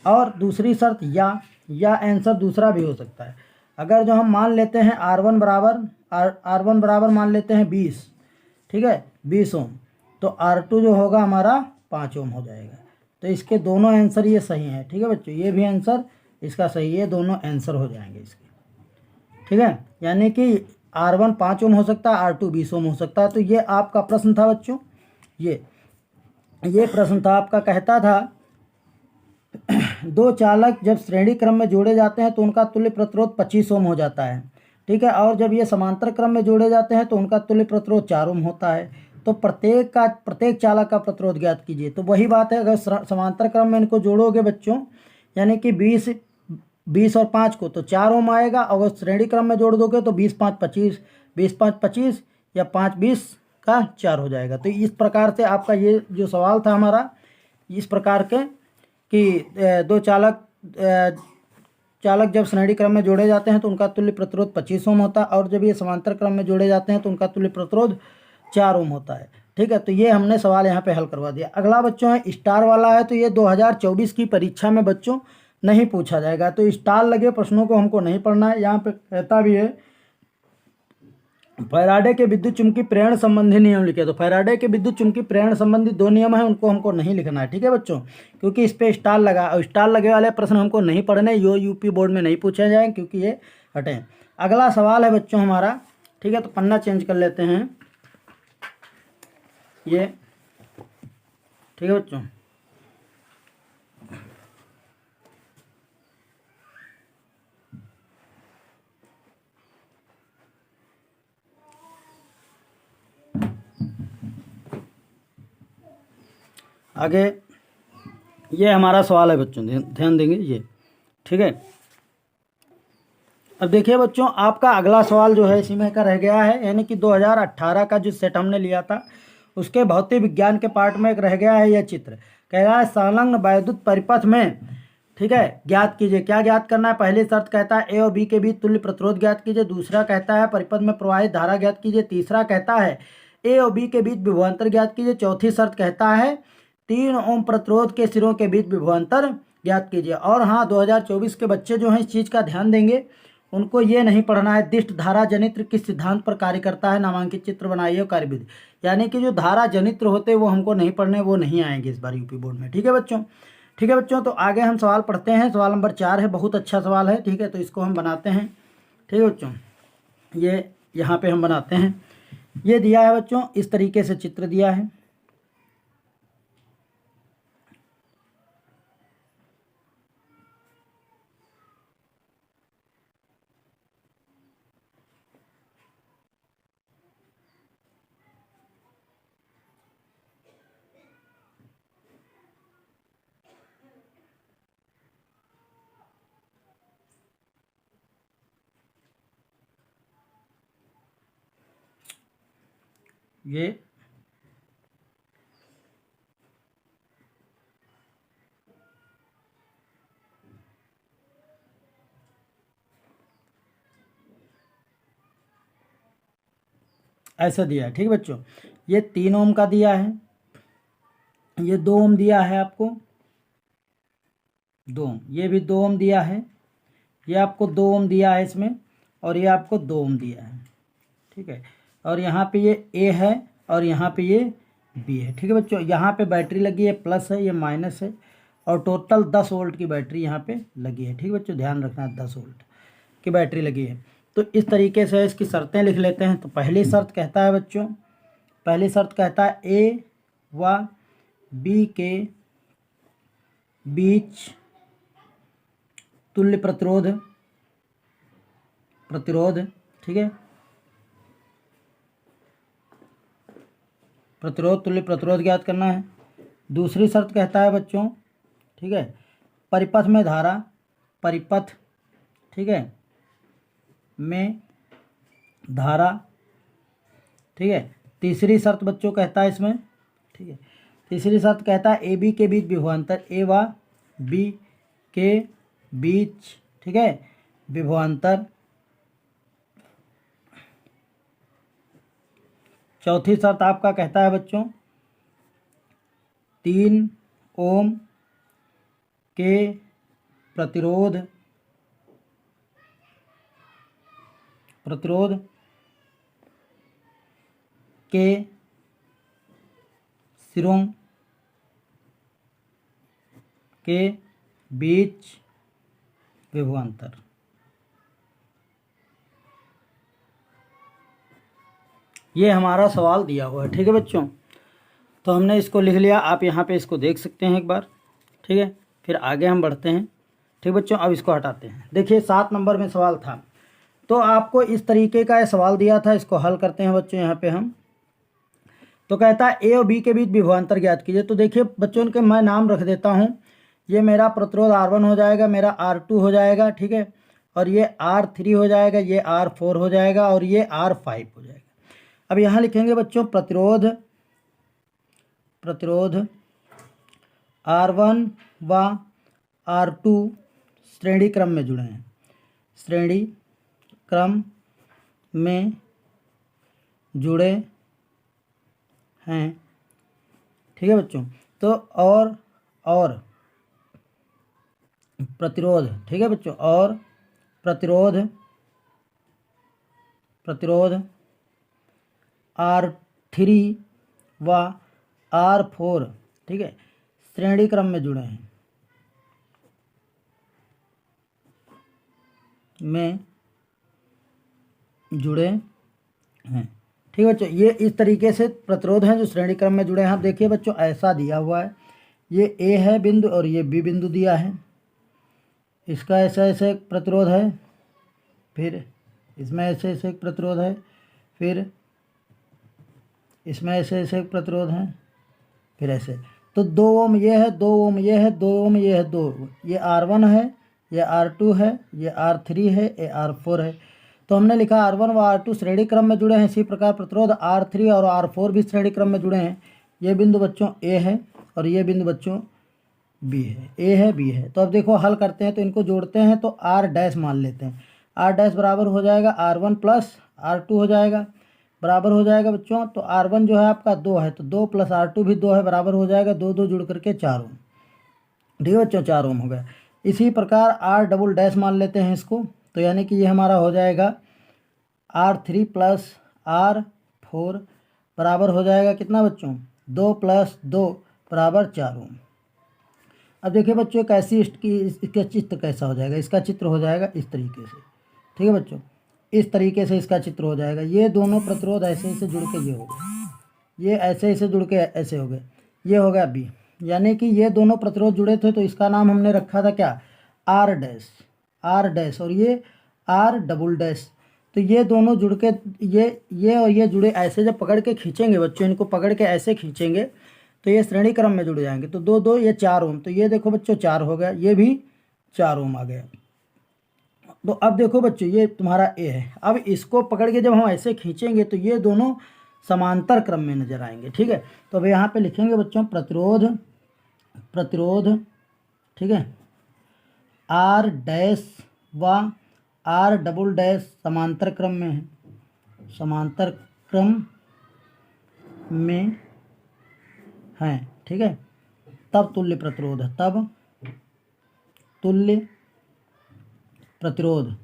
और दूसरी शर्त या आंसर दूसरा भी हो सकता है। अगर जो हम मान लेते हैं R1 बराबर मान लेते हैं 20, ठीक है, 20 ओम, तो R2 जो होगा हमारा 5 ओम हो जाएगा। तो इसके दोनों आंसर ये सही हैं। ठीक है बच्चों, ये भी आंसर इसका सही है, दोनों आंसर हो जाएंगे इसके। ठीक है, यानी कि R1 5 ओम हो सकता है, R2 20 ओम हो सकता है। तो ये आपका प्रश्न था बच्चों, ये प्रश्न था आपका, कहता था दो चालक जब श्रेणी क्रम में जोड़े जाते हैं तो उनका तुल्य प्रतिरोध 25 ओम हो जाता है। ठीक है, और जब ये समांतर क्रम में जोड़े जाते हैं तो उनका तुल्य प्रतिरोध 4 ओम होता है। तो प्रत्येक चालक का प्रतिरोध ज्ञात कीजिए। तो वही बात है, अगर समांतर क्रम में इनको जोड़ोगे बच्चों, यानी कि 20 और 5 को, तो 4 ओम आएगा। अगर श्रेणी क्रम में जोड़ दोगे तो 20 5 25, 20 5 25 या 5 20 का 4 हो जाएगा। तो इस प्रकार से आपका ये जो सवाल था हमारा, इस प्रकार के कि दो चालक जब श्रेणी क्रम में जोड़े जाते हैं तो उनका तुल्य प्रतिरोध 25 ओम होता है, और जब ये समांतर क्रम में जोड़े जाते हैं तो उनका तुल्य प्रतिरोध 4 ओम होता है। ठीक है, तो ये हमने सवाल यहाँ पे हल करवा दिया। अगला बच्चों है स्टार वाला है, तो ये 2024 की परीक्षा में बच्चों नहीं पूछा जाएगा। तो स्टार लगे प्रश्नों को हमको नहीं पढ़ना है। यहाँ पे कहता भी है फैराडे के विद्युत चुंबकीय प्रेरण संबंधी नियम लिखे। तो फैराडे के विद्युत चुंबकीय प्रेरण संबंधी 2 नियम हैं, उनको हमको नहीं लिखना है। ठीक है बच्चों, क्योंकि इस पे स्टार लगा, और स्टार लगे वाले प्रश्न हमको नहीं पढ़ने, यूपी बोर्ड में नहीं पूछे जाएंगे क्योंकि ये हटे। अगला सवाल है बच्चों हमारा, ठीक है, तो पन्ना चेंज कर लेते हैं ये। ठीक है बच्चों, आगे ये हमारा सवाल है बच्चों, ध्यान देंगे ये। ठीक है, अब देखिए बच्चों, आपका अगला सवाल जो है इसी में का रह गया है, यानी कि 2018 का जो सेट हमने लिया था उसके भौतिक विज्ञान के पार्ट में एक रह गया है यह चित्र। कह रहा है संलग्न वैद्युत परिपथ में, ठीक है, ज्ञात कीजिए। क्या ज्ञात करना है? पहली शर्त कहता है ए और बी के बीच तुल्य प्रतिरोध ज्ञात कीजिए। दूसरा कहता है परिपथ में प्रवाहित धारा ज्ञात कीजिए। तीसरा कहता है ए और बी के बीच विभवांतर ज्ञात कीजिए। चौथी शर्त कहता है 3 ओम प्रतिरोध के सिरों के बीच विभवांतर ज्ञात कीजिए। और हाँ, 2024 के बच्चे जो हैं इस चीज़ का ध्यान देंगे, उनको ये नहीं पढ़ना है दिष्ट धारा जनित्र किस सिद्धांत पर कार्य करता है, नामांकित चित्र बनाइए और कार्यविधि। यानी कि जो धारा जनित्र होते हैं वो हमको नहीं पढ़ने, वो नहीं आएंगे इस बार यूपी बोर्ड में। ठीक है बच्चों, ठीक है बच्चों, तो आगे हम सवाल पढ़ते हैं। सवाल नंबर 4 है, बहुत अच्छा सवाल है। ठीक है, तो इसको हम बनाते हैं। ठीक है बच्चों, ये यहाँ पे हम बनाते हैं। ये दिया है बच्चों, इस तरीके से चित्र दिया है। ये ऐसा दिया है। ठीक है बच्चों, ये 3 ओम का दिया है, ये 2 ओम दिया है आपको, 2 ओम, ये भी 2 ओम दिया है, ये आपको 2 ओम दिया है इसमें, और ये आपको 2 ओम दिया है। ठीक है, और यहाँ पे ये ए है और यहाँ पे ये बी है। ठीक है बच्चों, यहाँ पे बैटरी लगी है, प्लस है, ये माइनस है, और टोटल 10 वोल्ट की बैटरी यहाँ पे लगी है। ठीक है बच्चों, ध्यान रखना है 10 वोल्ट की बैटरी लगी है। तो इस तरीके से इसकी शर्तें लिख लेते हैं। तो पहली शर्त कहता है बच्चों, पहली शर्त कहता है ए व बी के बीच तुल्य प्रतिरोध, ठीक है, प्रतिरोध, तुल्य प्रतिरोध ज्ञात करना है। दूसरी शर्त कहता है बच्चों, ठीक है, परिपथ में धारा, परिपथ, ठीक है, में धारा, ठीक है। तीसरी शर्त बच्चों कहता है इसमें, ठीक है, तीसरी शर्त कहता है ए बी के बीच विभवांतर, ए व बी के बीच, ठीक है, विभवांतर। चौथी शर्त आपका कहता है बच्चों 3 ओम के प्रतिरोध के सिरों के बीच विभवांतर। ये हमारा सवाल दिया हुआ है, ठीक है बच्चों। तो हमने इसको लिख लिया, आप यहाँ पे इसको देख सकते हैं एक बार, ठीक है। फिर आगे हम बढ़ते हैं, ठीक बच्चों। अब इसको हटाते हैं। देखिए 7 नंबर में सवाल था, तो आपको इस तरीके का ये सवाल दिया था, इसको हल करते हैं बच्चों। यहाँ पे हम तो कहता है ए और बी के बीच विभवांतर ज्ञात कीजिए। तो देखिए बच्चों के मैं नाम रख देता हूँ, ये मेरा प्रतिरोध R1 हो जाएगा, मेरा R2 हो जाएगा, ठीक है, और ये R3 हो जाएगा, ये R4 हो जाएगा, और ये R5 हो जाएगा। अब यहाँ लिखेंगे बच्चों प्रतिरोध R1 व R2 श्रेणी क्रम में जुड़े हैं, श्रेणी क्रम में जुड़े हैं, ठीक है बच्चों। तो और प्रतिरोध, ठीक है बच्चों, और प्रतिरोध R3 व R4, ठीक है, श्रेणी क्रम में जुड़े हैं, ठीक है बच्चों। ये इस तरीके से प्रतिरोध हैं जो श्रेणी क्रम में जुड़े हैं। देखिए बच्चों ऐसा दिया हुआ है, ये ए है बिंदु और ये बी बिंदु दिया है, इसका ऐसा ऐसे एक प्रतिरोध है, फिर इसमें ऐसे ऐसे एक प्रतिरोध है, फिर इसमें ऐसे ऐसे एक प्रतिरोध है, फिर ऐसे। तो 2 ओम ये है, 2 ओम ये है, 2 ओम ये है, 2 ये R1 है, ये R2 है, ये R3 है, ये R4 है। तो हमने लिखा R1 व R2 श्रेणी क्रम में जुड़े हैं, इसी प्रकार प्रतिरोध R3 और R4 भी श्रेणी क्रम में जुड़े हैं। ये बिंदु बच्चों A है और ये बिंदु बच्चों B है, A है B है। तो अब देखो हल करते हैं, तो इनको जोड़ते हैं, तो R डैश मान लेते हैं। R डैश बराबर हो जाएगा R1 प्लस R2 हो जाएगा, बराबर हो जाएगा बच्चों। तो R1 जो है आपका 2 है, तो 2 प्लस R2 भी 2 है, बराबर हो जाएगा 2 2 जुड़ करके 4 ओम, ठीक है बच्चों, 4 ओम हो गया। इसी प्रकार R डबल डैश मान लेते हैं इसको, तो यानी कि ये हमारा हो जाएगा R3 प्लस R4 बराबर हो जाएगा कितना बच्चों, 2 प्लस 2 बराबर 4 ओम। अब देखिए बच्चों कैसी इसका चित्र कैसा हो जाएगा, इसका चित्र हो जाएगा इस तरीके से, ठीक है बच्चों, इस तरीके से इसका चित्र हो जाएगा। ये दोनों प्रतिरोध ऐसे ऐसे जुड़ के ये हो गए, ये ऐसे ऐसे जुड़ के ऐसे हो गए, ये हो गया बी, यानी कि ये दोनों प्रतिरोध जुड़े थे, तो इसका नाम हमने रखा था क्या, R डैश, और ये R डबल डैश। तो ये दोनों जुड़ के ये और ये जुड़े ऐसे, जब पकड़ के खींचेंगे बच्चों, इनको पकड़ के ऐसे खींचेंगे तो ये श्रेणी क्रम में जुड़ जाएंगे। तो 2 2 ये 4 ओम, तो ये देखो बच्चों 4 हो गया, ये भी 4 ओम आ गया। तो अब देखो बच्चों ये तुम्हारा ए है, अब इसको पकड़ के जब हम ऐसे खींचेंगे तो ये दोनों समांतर क्रम में नजर आएंगे, ठीक है। तो अब यहाँ पे लिखेंगे बच्चों प्रतिरोध, ठीक है, R डैश व R डबल डैश समांतर क्रम में है, समांतर क्रम में है, ठीक है। तब तुल्य प्रतिरोध है, तब तुल्य प्रतिरोध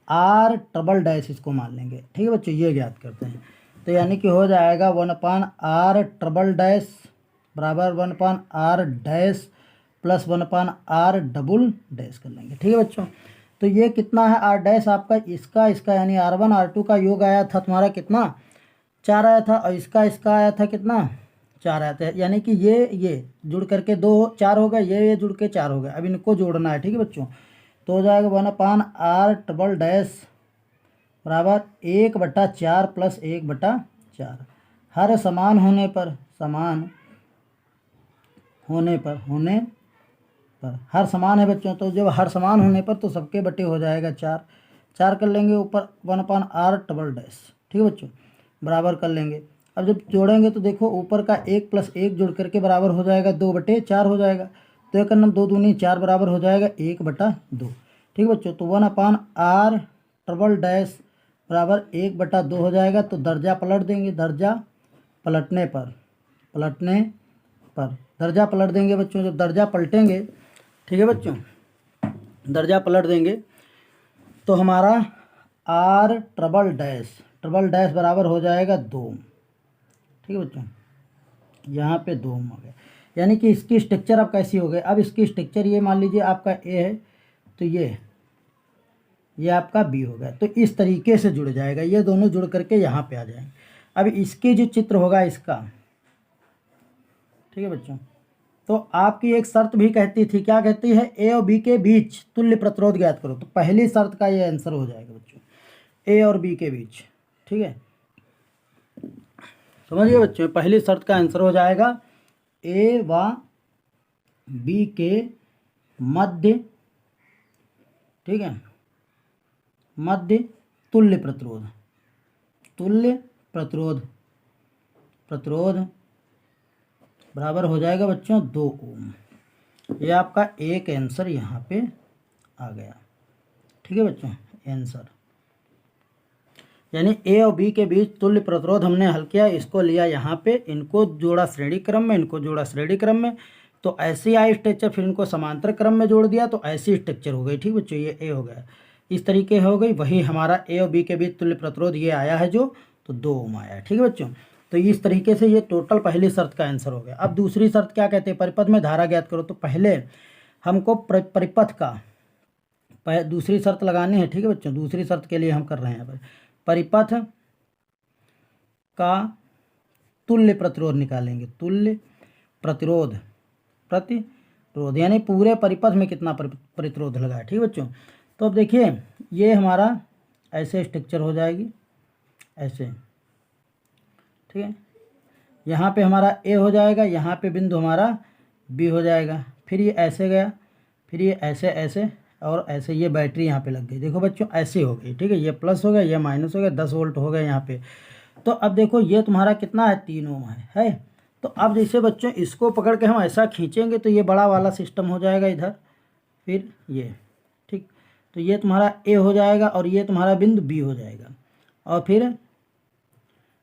R ट्रबल डैश इसको मान लेंगे, ठीक है बच्चों, ये ज्ञात करते हैं। तो यानी कि हो जाएगा 1/R ट्रबल डैश बराबर 1/R dash plus 1/R double dash कर लेंगे, ठीक है बच्चों। तो ये कितना है R डैश आपका, इसका यानी R1 R2 का योग आया था तुम्हारा कितना, 4 आया था और इसका इसका आया था कितना, 4 आया था। यानी कि ये जुड़ करके 2 4 हो गया, ये जुड़ के 4 हो गया। अब इनको जोड़ना है, ठीक है बच्चों। तो हो जाएगा 1/r डबल डैश बराबर 1/4 प्लस 1/4। हर समान होने पर हर समान है बच्चों, तो जब हर समान होने पर तो सबके बटे हो जाएगा 4। 4 कर लेंगे ऊपर 1/r डबल डैश, ठीक है बच्चों, बराबर कर लेंगे। अब जब जोड़ेंगे तो देखो ऊपर का 1 + 1 जोड़ करके बराबर हो जाएगा 2/4 हो जाएगा। तो एक नंबर 2 दूनी 4 बराबर हो जाएगा 1/2, ठीक है बच्चों। तो 1/r डबल डैश बराबर 1/2 हो जाएगा। तो दर्जा पलट देंगे, दर्जा पलटने पर दर्जा पलट देंगे बच्चों। जब दर्जा पलटेंगे, ठीक है बच्चों, दर्जा पलट देंगे तो हमारा r डबल डैश बराबर हो जाएगा 2, ठीक है बच्चों। यहाँ पे 2 आ गया। यानी कि इसकी स्ट्रक्चर अब कैसी हो गई, अब इसकी स्ट्रक्चर ये मान लीजिए आपका a है, तो ये आपका b हो गया। तो इस तरीके से जुड़ जाएगा, ये दोनों जुड़ करके यहाँ पे आ जाएंगे। अब इसके जो चित्र होगा इसका, ठीक है बच्चों, तो आपकी एक शर्त भी कहती थी, क्या कहती है, ए और बी के बीच तुल्य प्रतिरोध ज्ञात करो। तो पहली शर्त का ये आंसर हो जाएगा बच्चों, ए और बी के बीच, ठीक है, समझिए बच्चों। पहली शर्त का आंसर हो जाएगा ए व बी के मध्य, ठीक है, मध्य तुल्य प्रतिरोध बराबर हो जाएगा बच्चों 2 ओम। ये आपका एक आंसर यहाँ पे आ गया, ठीक है बच्चों, आंसर। यानी ए और बी के बीच तुल्य प्रतिरोध हमने हल किया, इसको लिया यहाँ पे, इनको जोड़ा श्रेणी क्रम में, इनको जोड़ा श्रेणी क्रम में, तो ऐसी आई स्ट्रक्चर, फिर इनको समांतर क्रम में जोड़ दिया तो ऐसी स्ट्रक्चर हो गई, ठीक बच्चों। ये ए हो गया, इस तरीके हो गई। वही हमारा ए और बी के बीच तुल्य प्रतिरोध ये आया है जो, तो 2 ओम आया, ठीक है बच्चों। तो इस तरीके से ये टोटल पहली शर्त का आंसर हो गया। अब दूसरी शर्त क्या कहते हैं, परिपथ में धारा ज्ञात करो। तो पहले हमको परिपथ का दूसरी शर्त लगानी है, ठीक है बच्चों। दूसरी शर्त के लिए हम कर रहे हैं यहाँ पर परिपथ का तुल्य प्रतिरोध निकालेंगे, तुल्य प्रतिरोध यानी पूरे परिपथ में कितना प्रतिरोध लगा है, ठीक है बच्चों। तो अब देखिए ये हमारा ऐसे स्ट्रक्चर हो जाएगी, ऐसे, ठीक है। यहाँ पे हमारा ए हो जाएगा, यहाँ पे बिंदु हमारा बी हो जाएगा, फिर ये ऐसे गया, फिर ये ऐसे और ऐसे, ये बैटरी यहाँ पे लग गई, देखो बच्चों ऐसे हो गई, ठीक है। ये प्लस हो गया, ये माइनस हो गया, 10 वोल्ट हो गए यहाँ पे। तो अब देखो ये तुम्हारा कितना है, 3 ओम है। तो अब जैसे बच्चों इसको पकड़ के हम ऐसा खींचेंगे तो ये बड़ा वाला सिस्टम हो जाएगा इधर, फिर ये, ठीक। तो ये तुम्हारा ए हो जाएगा और ये तुम्हारा बिंदु बी हो जाएगा, और फिर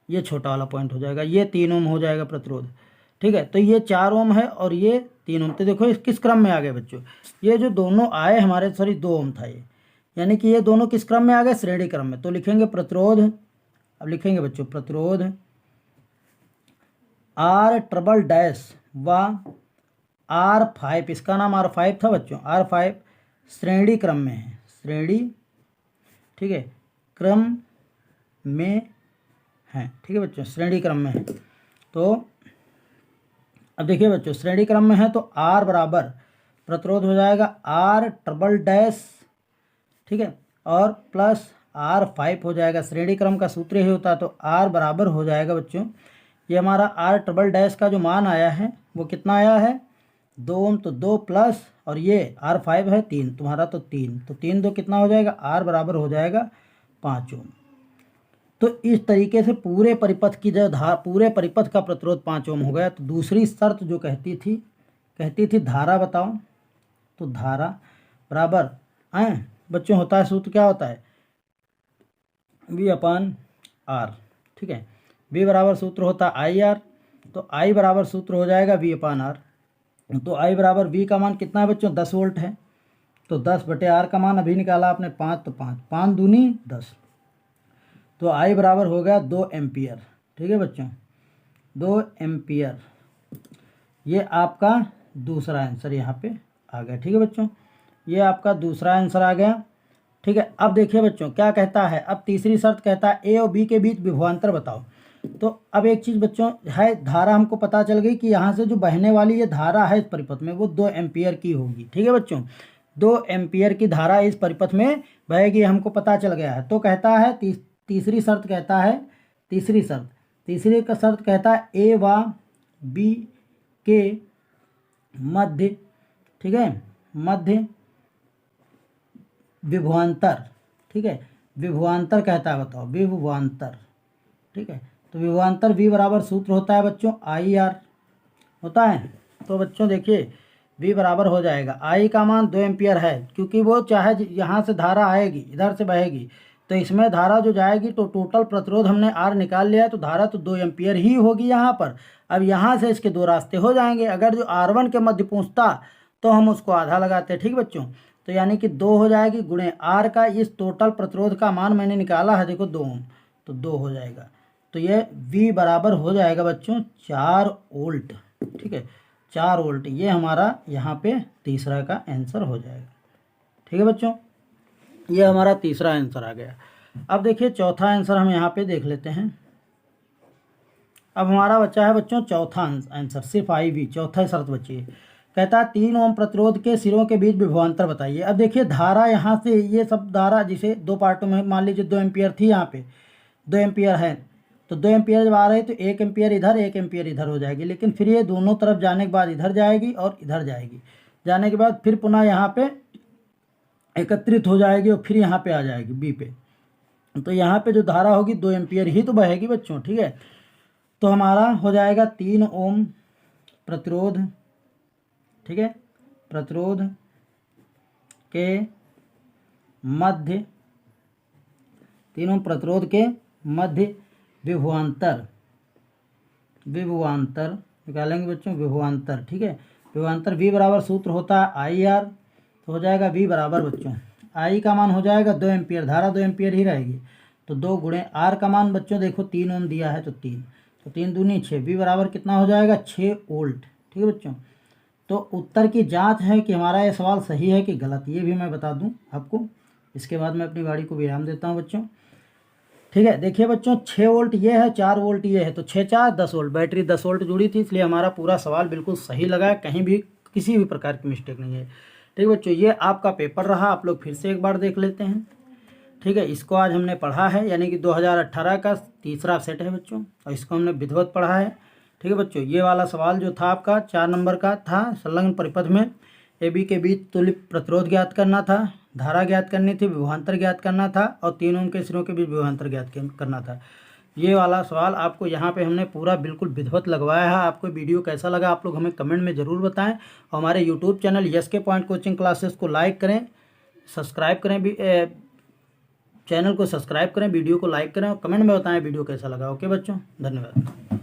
ये छोटा वाला पॉइंट हो जाएगा, ये 3 ओम हो जाएगा प्रतिरोध, ठीक है। तो ये 4 ओम है और ये 3 ओम। तो देखो किस क्रम में आ गए बच्चों, ये जो दोनों आए हमारे, सॉरी 2 ओम था ये, यानी कि ये दोनों किस क्रम में आ गए, श्रेणी क्रम में। तो लिखेंगे प्रतिरोध, अब लिखेंगे बच्चों प्रतिरोध R डबल डैश व R5, इसका नाम R5 था बच्चों, R5 श्रेणी क्रम में है, श्रेणी, ठीक है, क्रम में है, ठीक है बच्चों, श्रेणी क्रम में है। तो अब देखिए बच्चों श्रेणी क्रम में है तो R बराबर प्रतिरोध हो जाएगा R डबल डैश, ठीक है, और प्लस R5 हो जाएगा। श्रेणी क्रम का सूत्र ही होता है, तो R बराबर हो जाएगा बच्चों, ये हमारा R डबल डैश का जो मान आया है वो कितना आया है, 2 ओम। तो 2 प्लस, और ये R5 है 3 तुम्हारा, तो 3, तो 3 2 कितना हो जाएगा, R बराबर हो जाएगा 5 ओम। तो इस तरीके से पूरे परिपथ की जो पूरे परिपथ का प्रतिरोध 5 ओम हो गया। तो दूसरी शर्त जो कहती थी धारा बताओ, तो धारा बराबर बच्चों होता है, सूत्र क्या होता है, V/R, ठीक है। V बराबर सूत्र होता है IR, तो I बराबर सूत्र हो जाएगा V/R। तो I बराबर V का मान कितना है बच्चों, 10 वोल्ट है। तो 10/R का मान अभी निकाला आपने 5, तो 5 दूनी 10, तो I बराबर हो गया 2 एम्पियर, ठीक है बच्चों, 2 एम्पियर। ये आपका दूसरा आंसर यहाँ पे आ गया, ठीक है बच्चों, ये आपका दूसरा आंसर आ गया, ठीक है। अब देखिए बच्चों क्या कहता है, अब तीसरी शर्त कहता है ए और बी के बीच विभवांतर बताओ। तो अब एक चीज़ बच्चों है, धारा हमको पता चल गई कि यहाँ से जो बहने वाली ये धारा है इस परिपथ में वो 2 एम्पियर की होगी। ठीक है बच्चों, 2 एम्पियर की धारा इस परिपथ में बहेगी, हमको पता चल गया है। तो कहता है तीसरी शर्त कहता है, तीसरी का शर्त कहता है ए व बी के मध्य, ठीक है, मध्य विभवांतर। ठीक है, विभवांतर कहता है, बताओ विभवांतर। ठीक है, तो विभवांतर V बराबर सूत्र होता है बच्चों IR होता है। तो बच्चों देखिए V बराबर हो जाएगा, I का मान 2 एम्पियर है, क्योंकि वो चाहे यहाँ से धारा आएगी इधर से बहेगी, तो इसमें धारा जो जाएगी तो टोटल प्रतिरोध हमने R निकाल लिया है, तो धारा तो 2 एम्पियर ही होगी यहाँ पर। अब यहाँ से इसके 2 रास्ते हो जाएंगे, अगर जो R1 के मध्य पहुँचता तो हम उसको आधा लगाते। ठीक बच्चों, तो यानी कि 2 हो जाएगी गुणे R का, इस टोटल प्रतिरोध का मान मैंने निकाला है, देखो 2 ओम, तो 2 हो जाएगा। तो ये V बराबर हो जाएगा बच्चों 4 वोल्ट। ठीक है, 4 वोल्ट, ये हमारा यहाँ पे तीसरा का आंसर हो जाएगा। ठीक है बच्चों, ये हमारा तीसरा आंसर आ गया। अब देखिए चौथा आंसर हम यहाँ पे देख लेते हैं। अब हमारा बच्चा है बच्चों चौथा आंसर, सिर्फ IV, चौथा शर्त बची है। कहता है 3 ओम प्रतिरोध के सिरों के बीच विभवांतर बताइए। अब देखिए धारा यहाँ से, ये सब धारा जिसे 2 पार्टों में, मान लीजिए 2 एम्पियर थी, यहाँ पे 2 एम्पियर है, तो 2 एम्पियर जब आ रही तो 1 एम्पियर इधर 1 एम्पियर इधर हो जाएगी, लेकिन फिर ये दोनों तरफ जाने के बाद इधर जाएगी और इधर जाएगी, जाने के बाद फिर पुनः यहाँ पे एकत्रित हो जाएगी और फिर यहाँ पे आ जाएगी B पे। तो यहाँ पे जो धारा होगी 2 एम्पियर ही तो बहेगी बच्चों। ठीक है, तो हमारा हो जाएगा 3 ओम प्रतिरोध, ठीक है, प्रतिरोध के मध्य, 3 ओम प्रतिरोध के मध्य विभवांतर निकालेंगे बच्चों, विभवांतर। ठीक है, विभवांतर V बराबर सूत्र होता है IR, तो हो जाएगा V बराबर बच्चों, I का मान हो जाएगा 2 एम्पियर, धारा 2 एम्पियर ही रहेगी, तो 2 गुणे R का मान बच्चों देखो 3 ओम दिया है, तो 3, तो 3 दूनी 6, V बराबर कितना हो जाएगा 6 वोल्ट। ठीक है बच्चों, तो उत्तर की जांच है कि हमारा ये सवाल सही है कि गलत, ये भी मैं बता दूं आपको। इसके बाद मैं अपनी गाड़ी को विराम देता हूं बच्चों। ठीक है, देखिए बच्चों 6 वोल्ट ये है, 4 वोल्ट ये है, तो 6 4 10 वोल्ट, बैटरी 10 वोल्ट जुड़ी थी, इसलिए हमारा पूरा सवाल बिल्कुल सही लगा है, कहीं भी किसी भी प्रकार की मिस्टेक नहीं है। ठीक बच्चों, ये आपका पेपर रहा, आप लोग फिर से एक बार देख लेते हैं। ठीक है, इसको आज हमने पढ़ा है, यानी कि 2018 का तीसरा सेट है बच्चों, और इसको हमने विधिवत पढ़ा है। ठीक है बच्चों, ये वाला सवाल जो था आपका 4 नंबर का था, संलग्न परिपथ में AB के बीच तुल्य प्रतिरोध ज्ञात करना था, धारा ज्ञात करनी थी, विभवांतर ज्ञात करना था, और 3 ओम के सिरों के बीच विभवांतर ज्ञात करना था। ये वाला सवाल आपको यहाँ पे हमने पूरा बिल्कुल विधिवत लगवाया है। आपको वीडियो कैसा लगा आप लोग हमें कमेंट में ज़रूर बताएं, और हमारे YouTube channel SK point coaching classes को लाइक करें, सब्सक्राइब करें, चैनल को सब्सक्राइब करें, वीडियो को लाइक करें, और कमेंट में बताएं वीडियो कैसा लगा। ओके बच्चों, धन्यवाद।